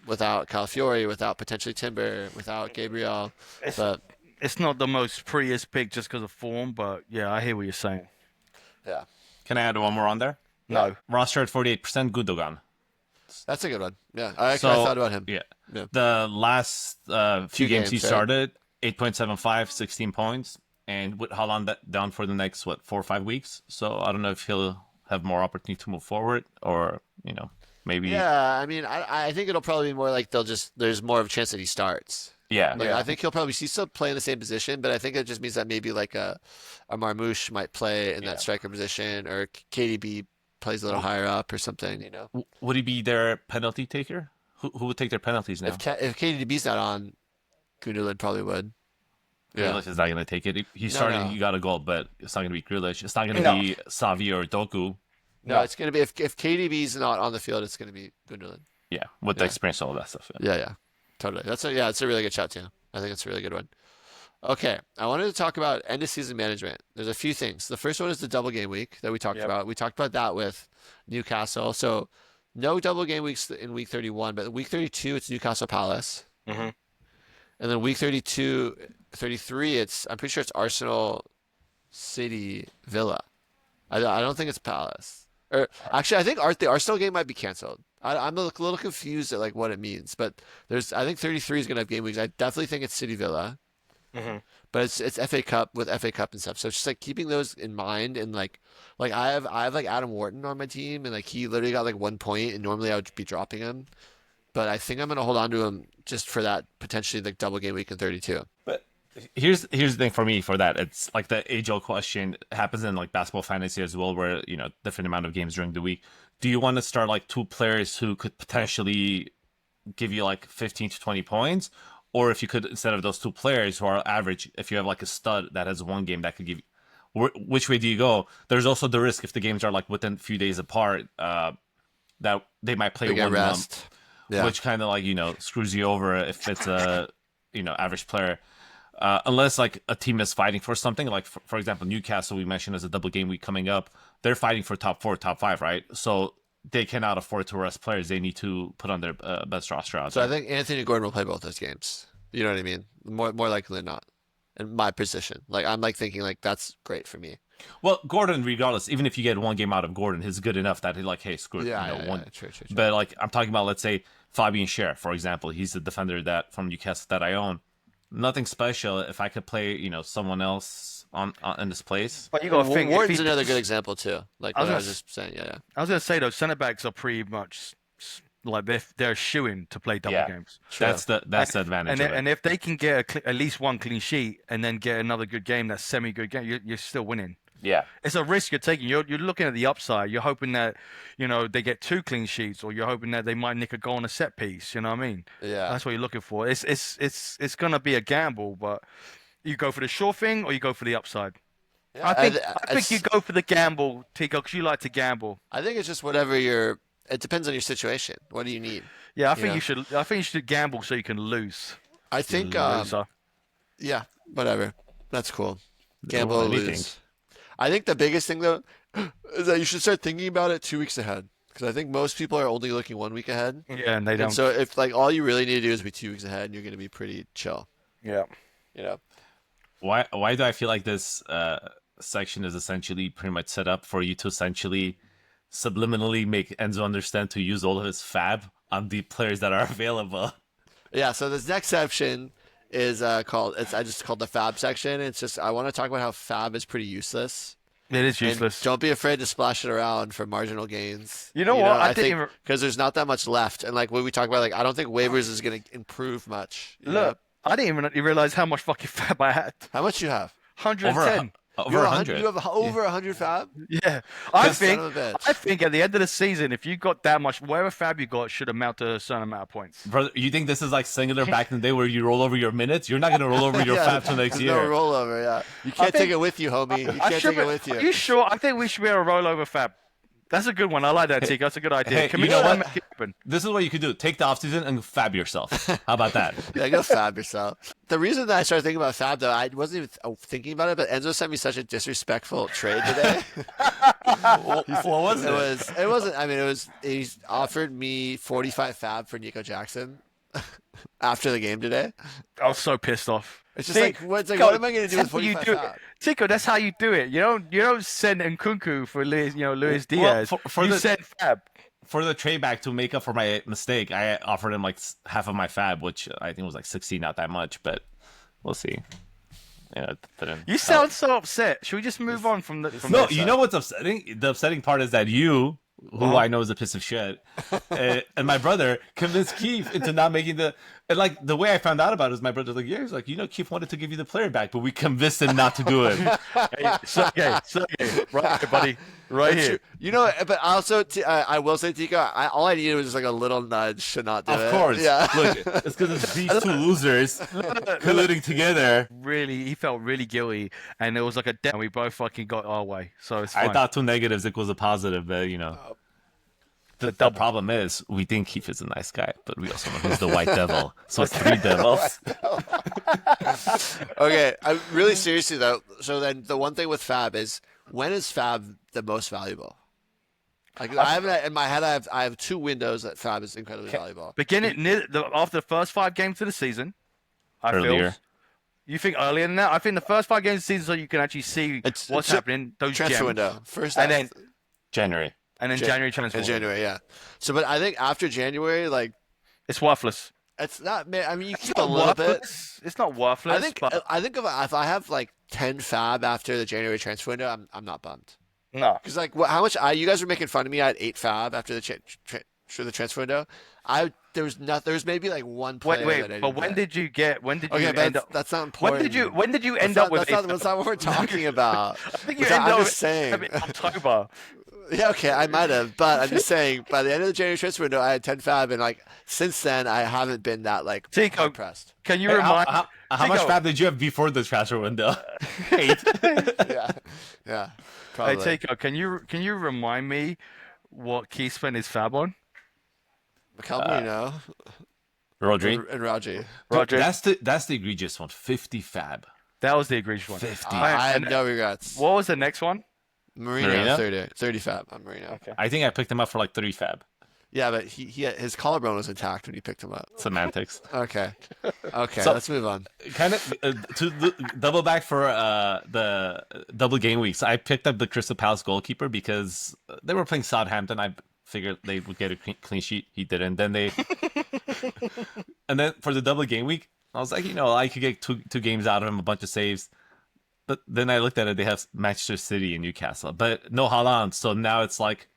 A: without Calafiori, without potentially Timber, without Gabriel. But
B: It's not the most prettiest pick just because of form, but yeah, I hear what you're saying.
A: yeah,
C: Can I add one more on there?
B: No.
C: Roster at 48%, Gundogan.
A: that's a good one. Yeah, I thought about him.
C: Yeah.
A: Yeah.
C: The last few games he
A: games, right?
C: started, 8.75, 16 points. And with Haaland down for the next, 4 or 5 weeks. So I don't know if he'll have more opportunity to move forward or, maybe.
A: Yeah, I mean, I think it'll probably be more like there's more of a chance that he starts.
C: Yeah.
A: Like, I think he's still playing the same position, but I think it just means that maybe like a Marmoush might play in that striker position, or KDB plays a little higher up or something.
C: Would he be their penalty taker? Who would take their penalties now?
A: If KDB's not on, Gundogan probably would. Yeah,
C: Grealish is not going to take it. He started, he got a goal, but it's not going to be Grealish. It's not going to
B: No.
C: be Savi or Doku.
A: no, it's gonna be if KDB's not on the field, it's gonna be Gundogan.
C: Yeah, with the experience, all of that stuff. Yeah.
A: Yeah, totally. It's a really good shout too. I think it's a really good one. Okay, I wanted to talk about end of season management. There's a few things. The first one is the double game week that we talked about. We talked about that with Newcastle. So no double game weeks in week 31, but week 32 it's Newcastle Palace.
B: Mhm.
A: And then week 32, 33 I'm pretty sure it's Arsenal, City, Villa. I don't think it's Palace. Or actually, I think the Arsenal game might be canceled. I'm a little confused at like what it means, but I think 33 is gonna have game weeks. I definitely think it's City Villa, but it's FA Cup with FA Cup and stuff. So it's just like keeping those in mind, and like I have like Adam Wharton on my team, and like he literally got like 1 point, and normally I would be dropping him, but I think I'm gonna hold on to him just for that potentially like double game week in 32.
C: But here's the thing for me for that. It's like the age-old question happens in like basketball fantasy as well, where different amount of games during the week. Do you want to start like 2 players who could potentially give you like 15 to 20 points, or if you could, instead of those 2 players who are average, if you have like a stud that has 1 game that could give you, which way do you go? There's also the risk if the games are like within a few days apart, that they might play one
A: rest.
C: which kind of like screws you over if it's a average player. Unless like a team is fighting for something, like for example Newcastle we mentioned as a double game week coming up, they're fighting for top 4, top 5, right? So they cannot afford to rest players. They need to put on their best roster out
A: So
C: there.
A: I think Anthony Gordon will play both those games. You know what I mean? More likely than not. In my position, like I'm like thinking like that's great for me.
C: Well, Gordon, regardless, even if you get 1 game out of Gordon, he's good enough that he's like, hey, screw it.
A: True.
C: But like I'm talking about, let's say Fabian Schär, for example, he's the defender that from Newcastle that I own. Nothing special. If I could play, someone else on in this place.
B: But you got to think.
A: Wharton's another good example too. Like
B: I
A: what I
B: was
A: was just saying. Yeah.
B: I was going to say, though, centre backs are pretty much like they're shooing to play double games.
C: That's the advantage.
B: And if they can get at least 1 clean sheet and then get another good game, that's semi-good game, you're still winning.
C: Yeah.
B: It's a risk you're taking. You're looking at the upside. You're hoping that, they get 2 clean sheets, or you're hoping that they might nick a goal on a set piece. You know what I mean?
A: Yeah.
B: That's what you're looking for. It's going to be a gamble, but you go for the sure thing or you go for the upside.
A: Yeah,
B: I think you go for the gamble, Tico, because you like to gamble.
A: I think it's just whatever it depends on your situation. What do you need?
B: Yeah, I think you should gamble so you can lose.
A: I think yeah, whatever. That's cool. Gamble or lose. I think the biggest thing though is that you should start thinking about it 2 weeks ahead, because I think most people are only looking 1 week ahead.
B: Yeah, and they don't.
A: And so if like all you really need to do is be 2 weeks ahead, and you're going to be pretty chill.
B: Yeah.
C: Why do I feel like this section is essentially pretty much set up for you to essentially subliminally make Enzo understand to use all of his FAAB on the players that are available?
A: Yeah. So this next section is I just called the FAAB section. It's just I want to talk about how FAAB is pretty useless.
B: It is useless.
A: And don't be afraid to splash it around for marginal gains.
B: You know what? I think
A: because there's not that much left, and like what we talk about, like I don't think waivers is going to improve much.
B: Look, I didn't even realize how much fucking FAAB I had.
A: How much you have?
B: 110.
C: Over 100.
A: You have over 100 FAAB?
B: Yeah. I think at the end of the season, if you got that much, whatever FAAB you got should amount to a certain amount of points.
C: Brother, you think this is like singular back in the day where you roll over your minutes? You're not going to roll over your FAAB till next year.
A: No rollover, yeah. You can't take it with you, homie. You can't take it with you.
B: Are you sure? I think we should be able to roll over FAAB. That's a good one. I like that, Tico. That's a good idea.
C: Hey,
B: Can
C: you
B: we
C: know
B: go
C: what?
B: make it happen?
C: This is what you could do. Take the offseason and fab yourself. How about that?
A: Yeah, go fab yourself. The reason that I started thinking about fab, though, I wasn't even thinking about it, but Enzo sent me such a disrespectful trade today.
C: What was it?
A: It wasn't. I mean, it was. He offered me 45 fab for Nico Jackson after the game today.
B: I was so pissed off.
A: It's just what am I going to do with
B: that's how you
A: 45
B: do
A: fab?
B: it. Tico, that's how you do it. You don't send Nkunku for Luiz Diaz.
C: for
B: you
C: the-
B: send Fab.
C: For the trade back to make up for my mistake, I offered him like half of my fab, which I think was like 60, not that much, but we'll see. Yeah, but then,
B: You sound so upset. Should we just move on from the? From
C: no,
B: this?
C: you know what's upsetting? The upsetting part is that you, who I know is a piece of shit, and my brother convinced Keith into not making the. And like the way I found out about it is my brother's like, yeah, he's like, Keith wanted to give you the player back, but we convinced him not to do it.
B: Hey, Sergey, right here, buddy, right
A: That's
B: here.
A: true. You know, but also I will say, Tico, all I needed was just like a little nudge to not do it.
C: Of course.
A: Yeah.
C: Look, it's because it's these two losers colluding together.
B: Really, he felt really guilty, and it was like a death, and we both fucking got our way. So it's fine.
C: I thought two negatives equals a positive, but the problem is we think Keith is a nice guy, but we also know he's the white devil. So it's three devils.
A: Okay, I'm really seriously though. So then the one thing with fab is, when is fab the most valuable? Like I haven't in my head. I have two windows that fab is incredibly valuable.
B: After the first 5 games of the season, I
C: Earlier.
B: feel. You think earlier than that? I think the first 5 games of the season, so you can actually see what's happening. Those
A: Transfer
B: gems.
A: window first,
B: And then
C: January.
B: January transfer.
A: in January, yeah. So, but I think after January, like
B: It's worthless.
A: it's not. I mean, you
B: It's
A: keep a
B: not
A: little bit.
B: worthless. It's not worthless. But
A: I think if I have like 10 fab after the January transfer window, I'm not bummed.
B: no.
A: Because like how much you guys were making fun of me. I had 8 fab after the transfer window. There was maybe like one player. that I
B: But
A: didn't
B: when
A: get.
B: did you get? When did you
A: Okay,
B: end
A: but
B: up?
A: that's not important.
B: When did you end up with?
A: That's not what we're talking about.
B: I think you
A: I'm
B: ended up
A: just saying.
B: in October.
A: Yeah, okay, I might have, but I'm just saying. By the end of the January transfer window, I had 10 fab, and like since then, I haven't been that like
B: Tico,
A: impressed.
B: Can you
C: Hey,
B: remind?
C: how much
B: Tico,
C: fab did you have before the transfer window? 8.
A: Yeah,
B: Hey
A: probably.
B: Tico, can you remind me what Keith spent his fab on?
A: Calmerino
C: Rodri.
A: and Raji.
B: Roger,
C: That's the egregious one. 50 fab.
B: that was the egregious one.
C: 50.
A: I have
B: And
A: no regrets.
B: What was the next one?
A: Marino, 30 fab on Marino.
B: Okay.
C: I think I picked him up for like 3 fab.
A: Yeah, but his collarbone was intact when you picked him up.
C: Semantics.
A: Okay,
C: So-
A: let's move on.
C: Kind of double back for the double game weeks. I picked up the Crystal Palace goalkeeper because they were playing Southampton. I figured they would get a clean sheet. He didn't. Then and then for the double game week, I was like, I could get two games out of him, a bunch of saves. But then I looked at it. They have Manchester City and Newcastle, but no Haaland. So now it's like,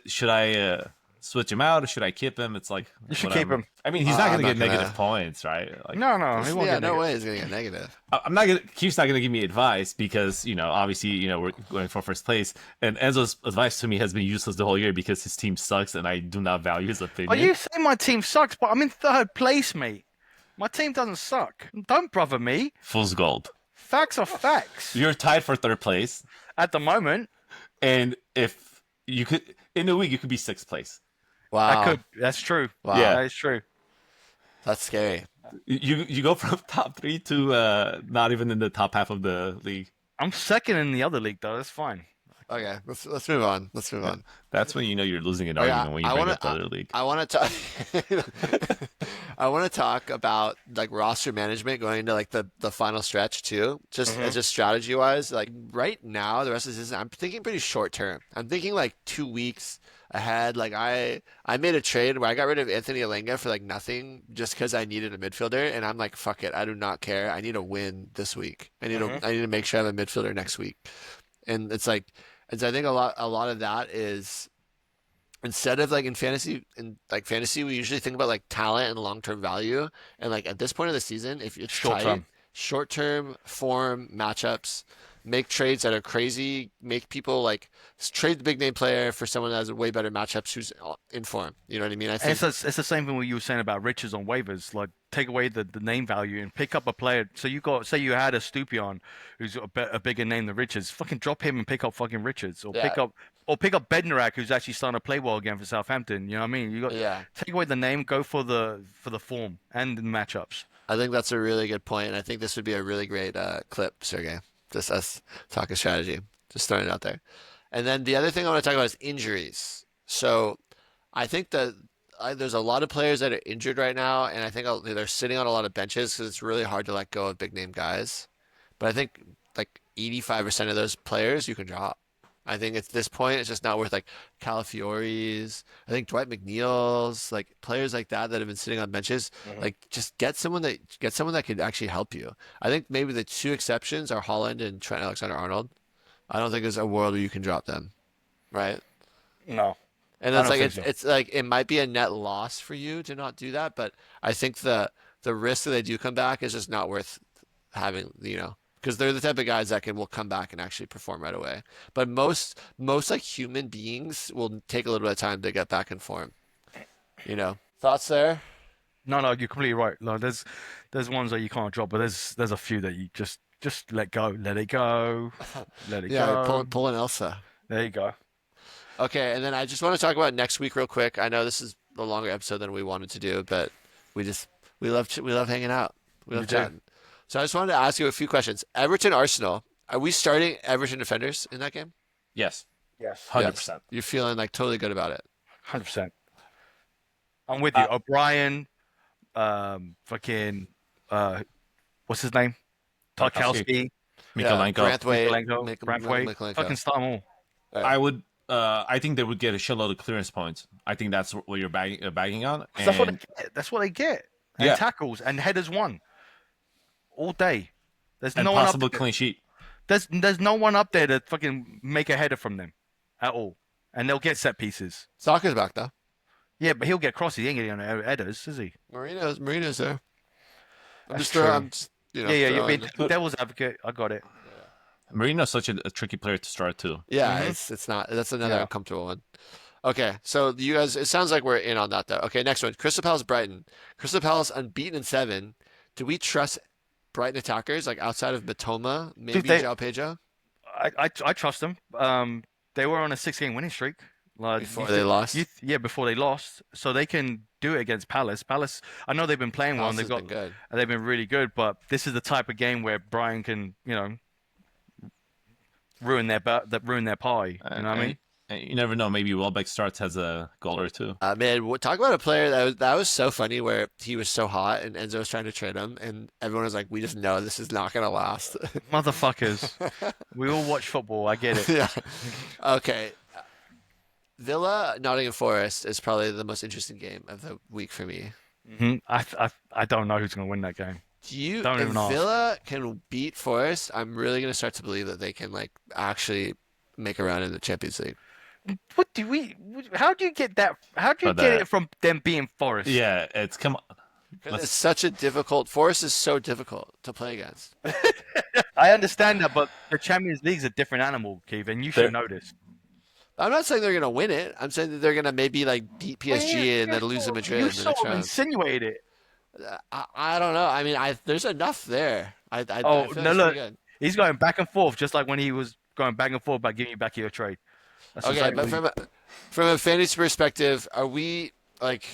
C: should I switch him out or should I keep him? It's like
B: You should
C: whatever.
B: keep him.
C: I mean, he's not
A: I'm
C: going to
A: not
C: get
A: gonna-
C: negative points, right? Like,
B: No, he won't
A: Yeah,
B: get
A: no
B: negative.
A: way he's gonna get negative.
C: I'm not gonna. Keith's not gonna give me advice because obviously we're going for first place, and Enzo's advice to me has been useless the whole year because his team sucks, and I do not value his opinion.
B: Are you saying my team sucks? But I'm in 3rd place, mate. My team doesn't suck. Don't bother me.
C: Fool's gold.
B: Facts are facts.
C: You're tied for 3rd place,
B: At the moment,
C: and if you could in a week, you could be 6th place.
A: Wow,
B: I could. That's true.
A: Wow.
C: Yeah.
B: That is true.
A: that's scary.
C: You go from top 3 to not even in the top half of the league.
B: I'm 2nd in the other league, though. That's fine.
A: Okay, let's move on. Let's move on.
C: That's when you're losing an
A: Okay,
C: argument when you bring up the other league.
A: I want to talk. I want to talk about like roster management going into like the final stretch too. Just strategy wise, like right now, the rest of the season, I'm thinking pretty short term. I'm thinking like 2 weeks ahead. Like I made a trade where I got rid of Anthony Alenga for like nothing just because I needed a midfielder, and I'm like, fuck it, I do not care. I need a win this week. I need to make sure I have a midfielder next week, and it's like. And so I think a lot of that is instead of like in fantasy, we usually think about like talent and long-term value. And like at this point of the season, if it's
B: Short term.
A: short-term form matchups, make trades that are crazy, make people like trade the big name player for someone that has a way better matchups who's in form. You know what I mean? I
B: And
A: think
B: it's the same thing what you were saying about Richards on waivers. Like, take away the name value and pick up a player. So you got, say you had a Stupion who's a bigger name than Richards. Fucking drop him and pick up fucking Richards, or
A: yeah,
B: pick up Bednarak, who's actually starting to play well again for Southampton. You know what I mean? You got
A: yeah.
B: take away the name, go for the form and the matchups.
A: I think that's a really good point, and I think this would be a really great clip, Sergey. Just us talking strategy, just throwing it out there. And then the other thing I want to talk about is injuries. So I think that there's a lot of players that are injured right now, and I think they're sitting on a lot of benches because it's really hard to let go of big name guys. But I think like 85% of those players you can drop. I think at this point it's just not worth like Calafiori's. I think Dwight McNeil's, like players like that have been sitting on benches. Like just get someone that could actually help you. I think maybe the two exceptions are Holland and Trent Alexander-Arnold. I don't think there's a world where you can drop them, right?
B: No,
A: And
B: I
A: that's
B: don't
A: like
B: think so.
A: it's like it might be a net loss for you to not do that, but I think the risk that they do come back is just not worth having, because they're the type of guys that will come back and actually perform right away. But most like human beings will take a little bit of time to get back in form. Thoughts there?
B: No, you're completely right. Like, there's ones that you can't drop, but there's a few that you just let go, let it go, let it
A: Yeah,
B: go.
A: pull an Elsa.
B: There you go.
A: Okay, and then I just want to talk about next week real quick. I know this is a longer episode than we wanted to do, but we love hanging out. We love
B: We do.
A: chatting. So I just wanted to ask you a few questions. Everton Arsenal. Are we starting Everton defenders in that game?
C: Yes,
B: Yes,
C: 100%.
A: You're feeling like totally good about it.
B: 100%. I'm with you. O'Brien, fucking, what's his name? Tarkowski,
C: Mikolenko.
A: Branthwaite,
B: Braithwaite.
A: Mikolenko.
B: Fucking start them all.
C: I would. I think they would get a shitload of clearance points. I think that's what you're bagging on.
B: That's what they
C: And
B: get. That's what they get. And
C: Yeah.
B: tackles and headers won all day. There's
C: and
B: no one up.
C: possible clean sheet.
B: There's no one up there to fucking make a header from them at all, and they'll get set pieces.
A: Soccer's back though.
B: Yeah, but he'll get crosses. He ain't getting on headers, is he?
A: Marino's there. I'm
B: That's
A: just throwing.
B: true.
A: I'm just,
B: Yeah, you're
A: throwing-
B: being devil's advocate. I got it.
C: Marino's such a tricky player to start too.
A: Yeah,
B: Mhm.
A: it's not. That's another
B: Yeah.
A: uncomfortable one. Okay, so you guys, it sounds like we're in on that though. Okay, next one. Crystal Palace Brighton. Crystal Palace unbeaten in 7. Do we trust Brighton attackers like outside of Matoma, maybe João Pedro
B: I trust them. They were on a 6-game winning streak. Like,
A: before they lost?
B: before they lost, so they can do it against Palace. Palace, I know they've been playing well,
A: Palace
B: and
A: has been good.
B: they've been really good. But this is the type of game where Brian can, ruin their pie. You know what I mean?
C: And you never know. Maybe Welbeck starts as a goal or two.
A: Man, talk about a player that was so funny where he was so hot and Enzo was trying to trade him and everyone was like, we just know this is not gonna last.
B: Motherfuckers. We all watch football. I get it.
A: Yeah. Okay. Villa Nottingham Forest is probably the most interesting game of the week for me.
B: I don't know who's gonna win that game. Don't
A: If
B: even ask.
A: Villa can beat Forest, I'm really gonna start to believe that they can like actually make a run in the Champions League.
B: How do you get that? How do you
C: But
B: get it from them being Forest?
C: Yeah, come on.
A: It's such a difficult. Forest is so difficult to play against.
B: I understand that, but the Champions League's a different animal, Keith, and you should know this.
A: I'm not saying they're gonna win it. I'm saying that they're gonna maybe like beat PSG and then lose to Madrid
B: You
A: in the
B: sort
A: next
B: of
A: round.
B: insinuated it.
A: I don't know. I mean, there's enough there. I feel
B: Oh,
A: like
B: no,
A: it's
B: look.
A: pretty good.
B: He's going back and forth, just like when he was going back and forth about giving you back your trade. That's
A: Okay, but from a fantasy perspective, are we like?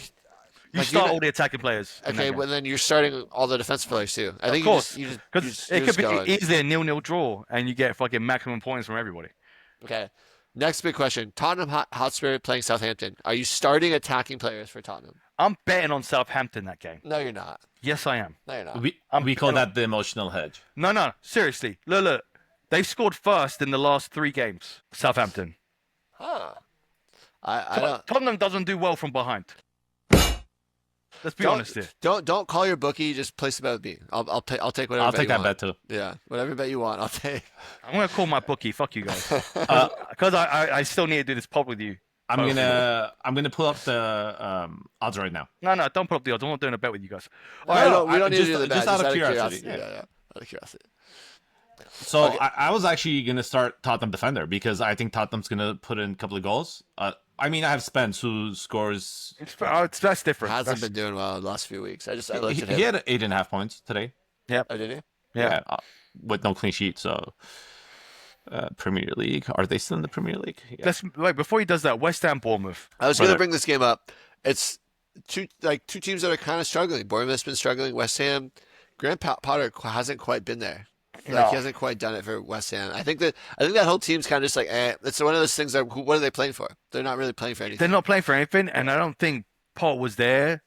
B: you
A: like,
B: start
A: you're
B: all the attacking players. in that
A: Okay,
B: game.
A: well then you're starting all the defensive players too. I think
B: Of course,
A: you're
B: because
A: just
B: it could be
A: going.
B: easily a 0-0 draw, and you get fucking maximum points from everybody.
A: Okay. Next big question: Tottenham Hotspur playing Southampton. Are you starting attacking players for Tottenham?
B: I'm betting on Southampton that game.
A: No, you're not.
B: Yes, I am.
A: No, you're not.
C: We call that the emotional hedge.
B: No, seriously. Look. They've scored first in the last 3 games. Southampton.
A: Huh. I don't.
B: Tottenham doesn't do well from behind. Let's be honest here.
A: Don't call your bookie. Just place a bet with me. I'll take whatever.
C: I'll
A: bet
C: take
A: you
C: that
A: want.
C: bet too.
A: Yeah, whatever bet you want, I'll take.
B: I'm gonna call my bookie. Fuck you guys. Because I still need to do this pod with you.
C: I'm gonna pull up the odds right now.
B: No, don't put up the odds. I'm not doing a bet with you guys.
A: All right,
C: No,
A: we don't need to
C: just-
A: do the bet.
C: just out of curiosity,
A: Yeah,
C: yeah.
A: out of curiosity.
C: So
A: Okay.
C: I was actually gonna start Tottenham defender because I think Tottenham's gonna put in a couple of goals. I mean, I have Spence who scores.
B: That's different.
A: Hasn't been doing well the last few weeks. I looked
C: He,
A: at him.
C: he had 8.5 points today.
B: Yep.
A: Oh, did he?
B: Yeah.
C: With no clean sheet. So Premier League, are they still in the Premier League? Yeah.
B: Let's wait before he does that. West Ham, Bournemouth.
A: I was going to
C: Brother.
A: bring this game up. It's two teams that are kind of struggling. Bournemouth's been struggling. West Ham, Graham Potter hasn't quite been there. Like he hasn't quite done it for West Ham. I think that whole team's kind of just like, it's one of those things that what are they playing for? They're not really playing for anything.
B: They're not playing for anything, and I don't think Potter was there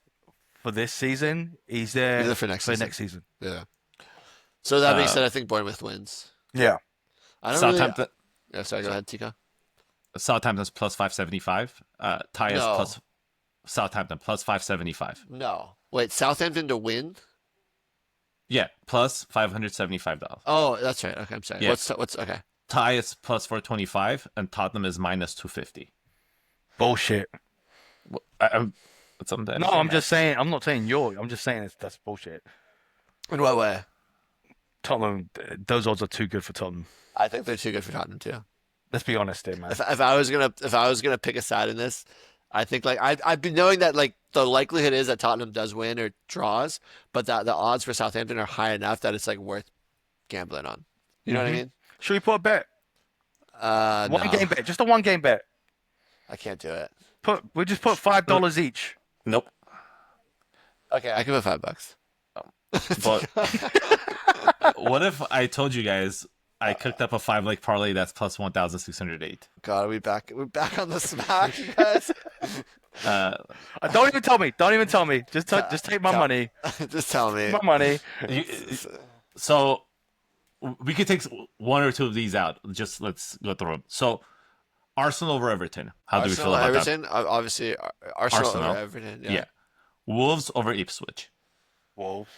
B: for this season. He's there
A: Either for next
B: season.
A: Yeah. So that being said, I think Bournemouth wins.
B: Yeah.
A: I don't
C: Southampton.
A: Really... Yeah, sorry, go ahead, Tico.
C: Southampton's plus 575. Ty is
A: No.
C: plus Southampton plus 575.
A: No. Wait, Southampton to win?
C: Yeah, plus $575.
A: Oh, that's right. Okay, I'm sorry.
C: Yeah.
A: What's okay?
C: Ty is plus 425, and Tottenham is minus 250.
B: Bullshit.
C: What's something?
B: No, I'm just saying. I'm not saying I'm just saying that's bullshit.
A: In what way?
B: Tottenham, those odds are too good for Tottenham.
A: I think they're too good for Tottenham too.
B: Let's be honest here, man.
A: If I was gonna pick a side in this, I think like I've been knowing that like the likelihood is that Tottenham does win or draws, but that the odds for Southampton are high enough that it's like worth gambling on. You know what I mean?
B: Should we put a bet? One
A: No,
B: game bet, just a one game bet.
A: I can't do it.
B: We just put $5 each.
C: Nope.
A: Okay, I can put $5.
C: But what if I told you guys I cooked up a 5-leg parlay that's plus 1,608?
A: God, we're back on the smack, you guys.
B: Don't even tell me. Don't even tell me. Just take my money.
A: Just tell me.
B: My money.
C: So we could take one or two of these out. Just let's go through them. So Arsenal over Everton. How do we feel about
A: Everton? Obviously, Arsenal over Everton.
C: Yeah. Wolves over Ipswich.
B: Wolves.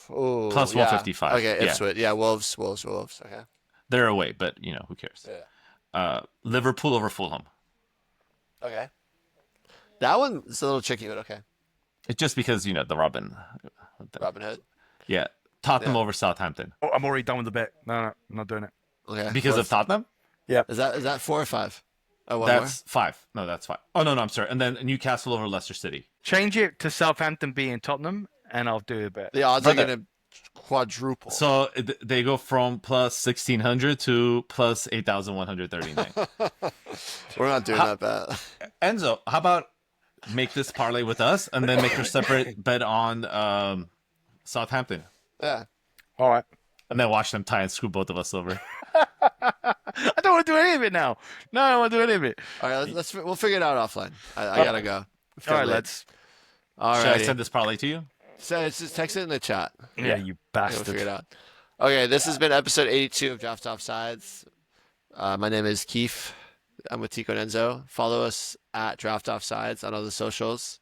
A: Ooh,
C: Plus 155.
A: Okay,
C: Yeah.
A: Ipswich. Yeah, Wolves. Okay.
C: They're away, but who cares?
A: Yeah.
C: Liverpool over Fulham.
A: Okay. That one is a little tricky, but okay.
C: It's just because the Robin
A: Hood.
C: Yeah. Tottenham over Southampton.
B: Oh, I'm already done with the bet. No, I'm not doing it.
A: Okay.
C: Because of Tottenham?
A: Is that 4 or 5? Oh, one
C: That's 5. No, that's 5. Oh, no, I'm sorry. And then Newcastle over Leicester City.
B: Change it to Southampton beating Tottenham, and I'll do a bet.
A: more. The odds are gonna quadruple.
C: So they go from plus 1,600 to plus 8,139.
A: We're not doing that bad.
C: Enzo, how about make this parlay with us and then make your separate bet on Southampton?
A: Yeah.
B: All right.
C: And then watch them tie and screw both of us over.
B: I don't want to do any of it now. No, I don't want to do any of it.
A: All right, we'll figure it out offline. I gotta go.
B: All right, let's.
A: All
C: Should I
A: right.
C: send this parlay to you?
A: So just text it in the chat.
B: Yeah, you
A: We'll
B: bastard.
A: figure it out. Okay, this has been episode 82 of Draft Offsides. My name is Keith. I'm with Tico and Enzo. Follow us at Draft Offsides on all the socials.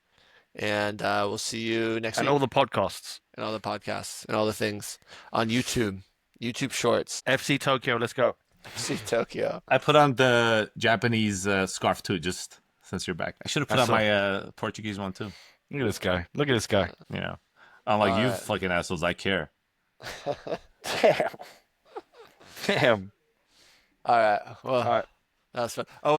A: And we'll see you next week.
B: And all the podcasts.
A: And all the podcasts and all the things on YouTube. YouTube Shorts.
B: FC Tokyo, let's go.
A: See Tokyo.
C: I put on the Japanese scarf too, just since you're back. I should have put on my Portuguese one too.
B: Look at this guy. Look at this guy.
C: Unlike you
A: right.
C: fucking assholes, I care.
B: Damn. Damn.
A: All right. Well,
B: All right.
A: that was fun. Oh,